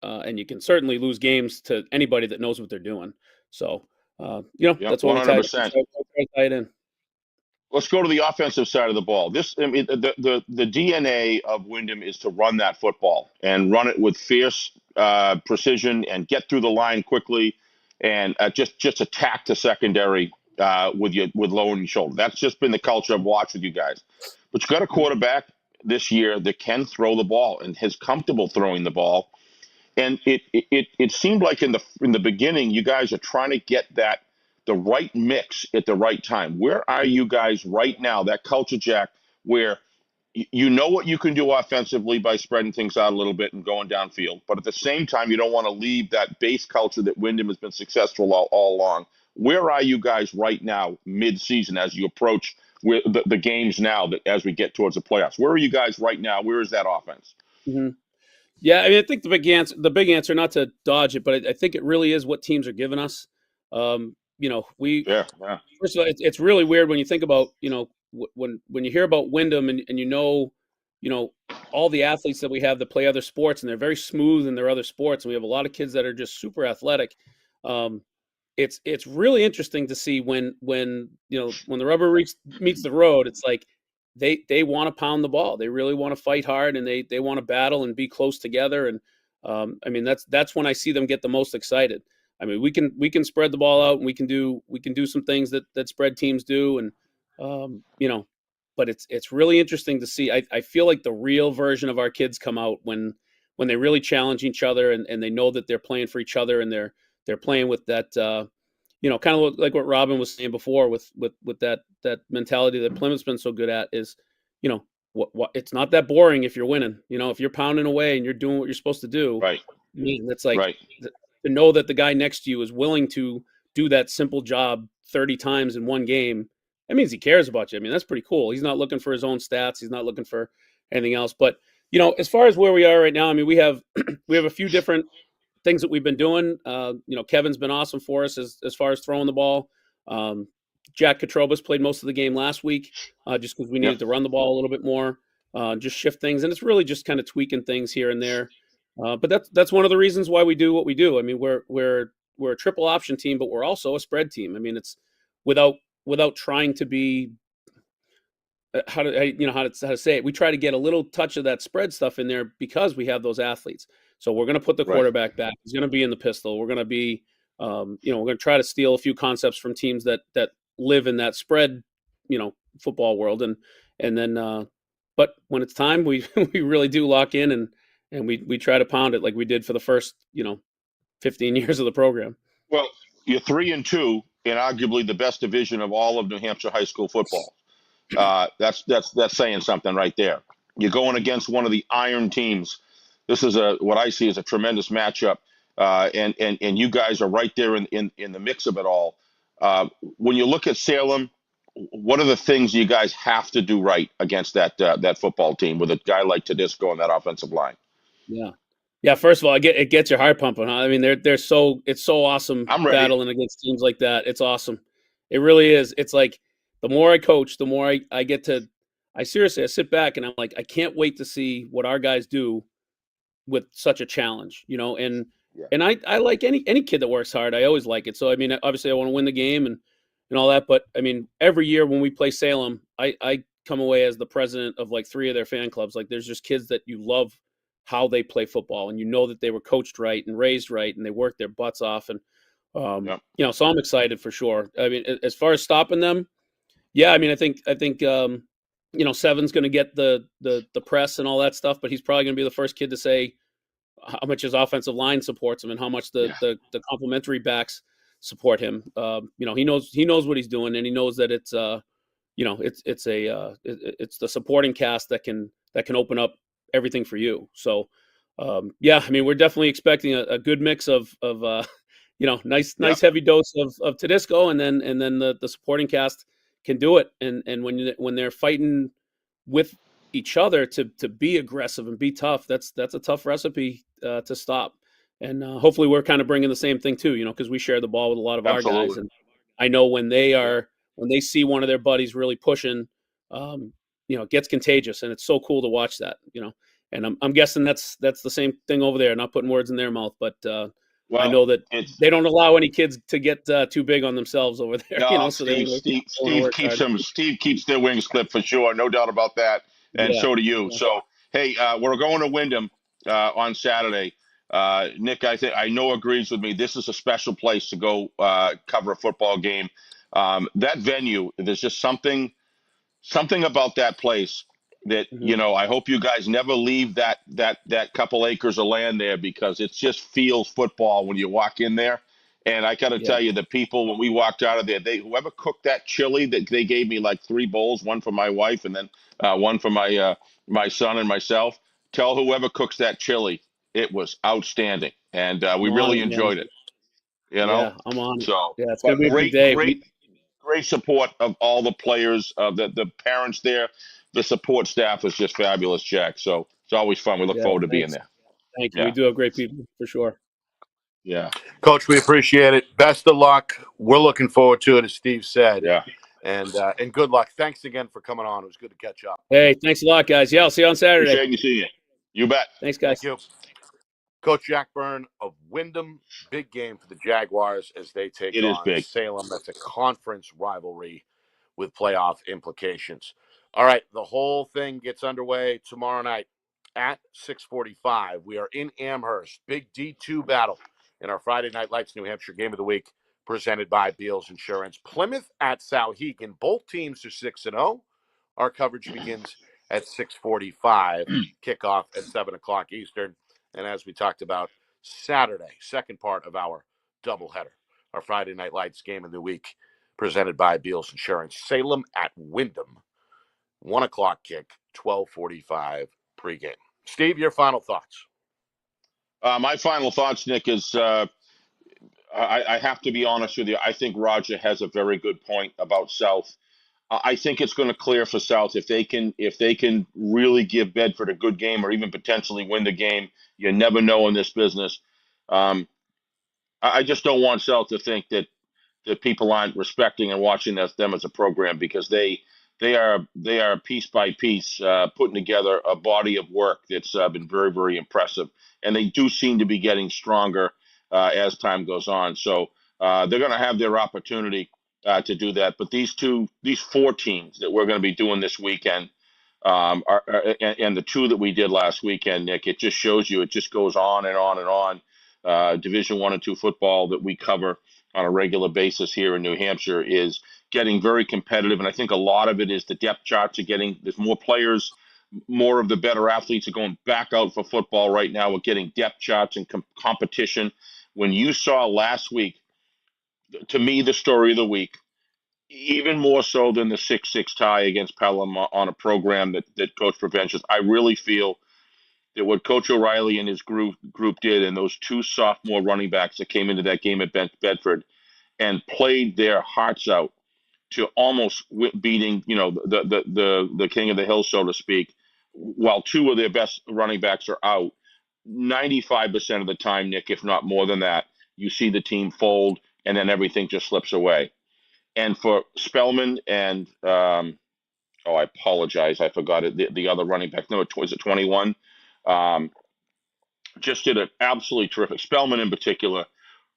and you can certainly lose games to anybody that knows what they're doing. So that's what 100%. we tie it in. Let's go to the offensive side of the ball. The DNA of Wyndham is to run that football and run it with fierce precision and get through the line quickly, and just attack the secondary with lowering your shoulder. That's just been the culture I've watched with you guys. But you got a quarterback this year that can throw the ball and is comfortable throwing the ball. And it seemed like in the beginning, you guys are trying to get the right mix at the right time. Where are you guys right now? That culture, Jack, where you know what you can do offensively by spreading things out a little bit and going downfield, but at the same time, you don't want to leave that base culture that Wyndham has been successful all along. Where are you guys right now, mid-season, as you approach the games now as we get towards the playoffs? Where are you guys right now? Where is that offense? Mm-hmm. Yeah, I mean, I think the big answer, not to dodge it, but I think it really is what teams are giving us. First of all, it's really weird when you think about, when you hear about Wyndham and all the athletes that we have that play other sports, and they're very smooth in their other sports, and we have a lot of kids that are just super athletic. It's really interesting to see when the rubber meets the road. It's like they want to pound the ball. They really want to fight hard, and they want to battle and be close together. And I mean, that's when I see them get the most excited. I mean, we can spread the ball out, and we can do some things that spread teams do, and but it's really interesting to see. I feel like the real version of our kids come out when they really challenge each other, and they know that they're playing for each other, and they're playing with that kind of like what Robin was saying before, with that mentality that Plymouth's been so good at is, what it's not that boring if you're winning. If you're pounding away and you're doing what you're supposed to do, right? I mean, it's like right. To know that the guy next to you is willing to do that simple job 30 times in one game. That means he cares about you. I mean, that's pretty cool. He's not looking for his own stats. He's not looking for anything else. But as far as where we are right now, I mean, we have a few different things that we've been doing. Kevin's been awesome for us as far as throwing the ball. Jack Katrobas played most of the game last week, just because we needed to run the ball a little bit more, just shift things, and it's really just kind of tweaking things here and there. But that's one of the reasons why we do what we do. I mean, we're a triple option team, but we're also a spread team. I mean, it's without trying to be how to say it. We try to get a little touch of that spread stuff in there because we have those athletes. So we're going to put the quarterback back. He's going to be in the pistol. We're going to be, we're going to try to steal a few concepts from teams that live in that spread, football world. And then, but when it's time, we really do lock in and we try to pound it like we did for the first, 15 years of the program. Well, you're 3-2 in arguably the best division of all of New Hampshire high school football. That's saying something right there. You're going against one of the iron teams. This is what I see as a tremendous matchup, and you guys are right there in the mix of it all. When you look at Salem, what are the things you guys have to do right against that football team with a guy like Tedesco on that offensive line? Yeah. First of all, it gets your heart pumping, huh? I mean, it's so awesome battling against teams like that. It's awesome. It really is. It's like the more I coach, the more I get to. I sit back and I'm like, I can't wait to see what our guys do with such a challenge, and I like any kid that works hard. I always like it. So, I mean, obviously I want to win the game and all that, but I mean, every year when we play Salem, I come away as the president of like 3 of their fan clubs. Like there's just kids that you love how they play football, and you know that they were coached right and raised right, and they worked their butts off. And so I'm excited for sure. I mean, as far as stopping them, yeah, I mean, I think Seven's going to get the press and all that stuff, but he's probably going to be the first kid to say how much his offensive line supports him and how much the complementary backs support him. He knows what he's doing, and he knows that it's it's the supporting cast that can open up everything for you. So I mean, we're definitely expecting a good mix of nice heavy dose of Tedesco, and then the supporting cast can do it. And when they're fighting with each other to be aggressive and be tough, that's a tough recipe to stop. And hopefully we're kind of bringing the same thing too, because we share the ball with a lot of our guys. And I know when they see one of their buddies really pushing, it gets contagious, and it's so cool to watch that, And I'm guessing that's the same thing over there. Not putting words in their mouth, but I know that they don't allow any kids to get too big on themselves over there. No, So Steve keeps their wings clipped for sure, no doubt about that, and so do you. Yeah. So hey, we're going to Wyndham on Saturday. Nick, I know agrees with me. This is a special place to go cover a football game. That venue, there's just something about that place that I hope you guys never leave that couple acres of land there, because it just feels football when you walk in there. And I got to tell you, the people, when we walked out of there, whoever cooked that chili, that they gave me like 3 bowls, one for my wife and then one for my son and myself. Tell whoever cooks that chili, it was outstanding, and we really enjoyed it. Yeah, I'm on. So yeah, it's gonna be a good day. Great support of all the players, the parents there. The support staff is just fabulous, Jack. So it's always fun. We look forward to being there. Thank you. We do have great people for sure. Yeah. Coach, we appreciate it. Best of luck. We're looking forward to it, as Steve said. Yeah. And good luck. Thanks again for coming on. It was good to catch up. Hey, thanks a lot, guys. Yeah, I'll see you on Saturday. Appreciate you seeing you. You bet. Thanks, guys. Thank you. Coach Jack Byrne of Wyndham. Big game for the Jaguars as they take on Salem. That's a conference rivalry with playoff implications. All right, the whole thing gets underway tomorrow night at 6:45. We are in Amherst. Big D2 battle in our Friday Night Lights New Hampshire Game of the Week, presented by Beals Insurance. Plymouth at Souhegan. Both teams are 6-0. Our coverage begins at 6:45. Kickoff at 7 o'clock Eastern. And as we talked about, Saturday, second part of our doubleheader, our Friday Night Lights Game of the Week, presented by Beals Insurance. Salem at Wyndham. 1 o'clock kick, 12:45 pregame. Steve, your final thoughts? My final thoughts, Nick, is I have to be honest with you. I think Roger has a very good point about South. I think it's going to clear for South if they can really give Bedford a good game, or even potentially win the game. You never know in this business. I just don't want South to think that people aren't respecting and watching them as a program, because they are piece by piece putting together a body of work that's been very, very impressive, and they do seem to be getting stronger as time goes on. So they're going to have their opportunity to do that. But these 4 teams that we're going to be doing this weekend, and the 2 that we did last weekend, Nick, it just shows you, it just goes on and on and on. Division 1 and 2 football that we cover on a regular basis here in New Hampshire is getting very competitive. And I think a lot of it is the depth charts are there's more players, more of the better athletes are going back out for football right now. We're getting depth charts and competition. When you saw last week, to me, the story of the week, even more so than the 6-6 tie against Pelham on a program that Coach Preventious, I really feel that what Coach O'Reilly and his group did, and those 2 sophomore running backs that came into that game at Bedford and played their hearts out to almost beating, the king of the hill, so to speak, while 2 of their best running backs are out. 95% of the time, Nick, if not more than that, you see the team fold, and then everything just slips away. And for Spellman and I apologize, I forgot it. The other running back, no, was it 21? Just did an absolutely terrific. Spellman in particular,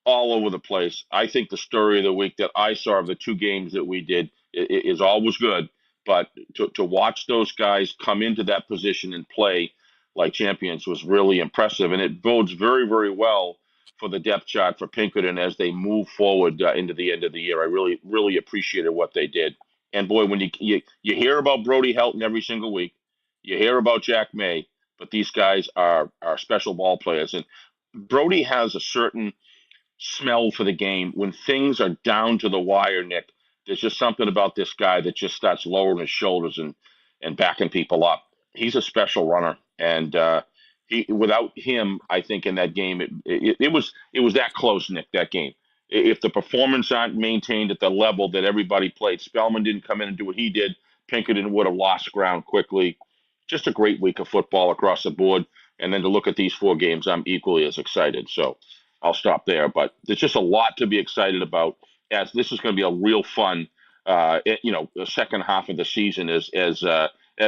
all over the place. I think the story of the week that I saw of the 2 games that we did is always good, but to watch those guys come into that position and play like champions was really impressive, and it bodes very, very well for the depth chart for Pinkerton as they move forward into the end of the year. I really, really appreciated what they did. And boy, when you hear about Brody Helton every single week, you hear about Jack May, but these guys are special ball players, and Brody has a certain smell for the game when things are down to the wire, Nick. There's just something about this guy that just starts lowering his shoulders and backing people up. He's a special runner, and he without him, I think in that game it was that close, Nick. That game, if the performance aren't maintained at the level that everybody played, Spellman didn't come in and do what he did. Pinkerton would have lost ground quickly. Just a great week of football across the board, and then to look at these 4 games, I'm equally as excited. So I'll stop there. But there's just a lot to be excited about, as this is going to be a real fun, the second half of the season as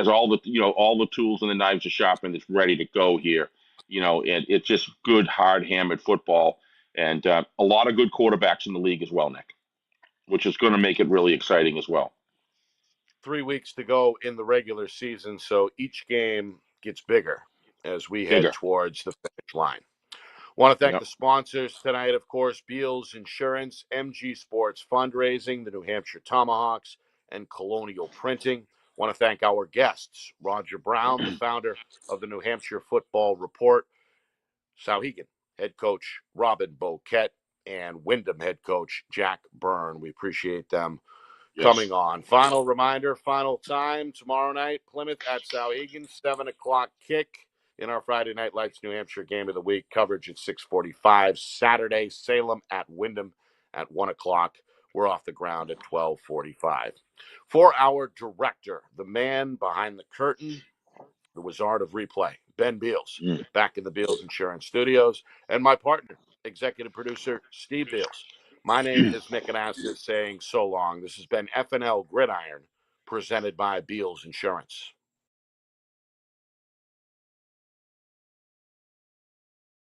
all the tools and the knives are sharpened, it's ready to go here. And it's just good, hard hammered football, and a lot of good quarterbacks in the league as well, Nick, which is going to make it really exciting as well. 3 weeks to go in the regular season, so each game gets bigger as we head towards the finish line. Want to thank the sponsors tonight, of course, Beals Insurance, MG Sports Fundraising, the New Hampshire Tomahawks, and Colonial Printing. Want to thank our guests, Roger Brown, the founder of the New Hampshire Football Report, Sauhegan head coach Robin Bouette, and Wyndham head coach Jack Byrne. We appreciate them coming on. Final reminder, final time, tomorrow night, Plymouth at Sauhegan, 7 o'clock kick. In our Friday Night Lights New Hampshire Game of the Week coverage at 6:45. Saturday, Salem at Wyndham at 1 o'clock. We're off the ground at 12:45. For our director, the man behind the curtain, the wizard of replay, Ben Beals, back in the Beals Insurance Studios, and my partner, executive producer, Steve Beals. My name is Nick Anastas saying so long. This has been FNL Gridiron, presented by Beals Insurance.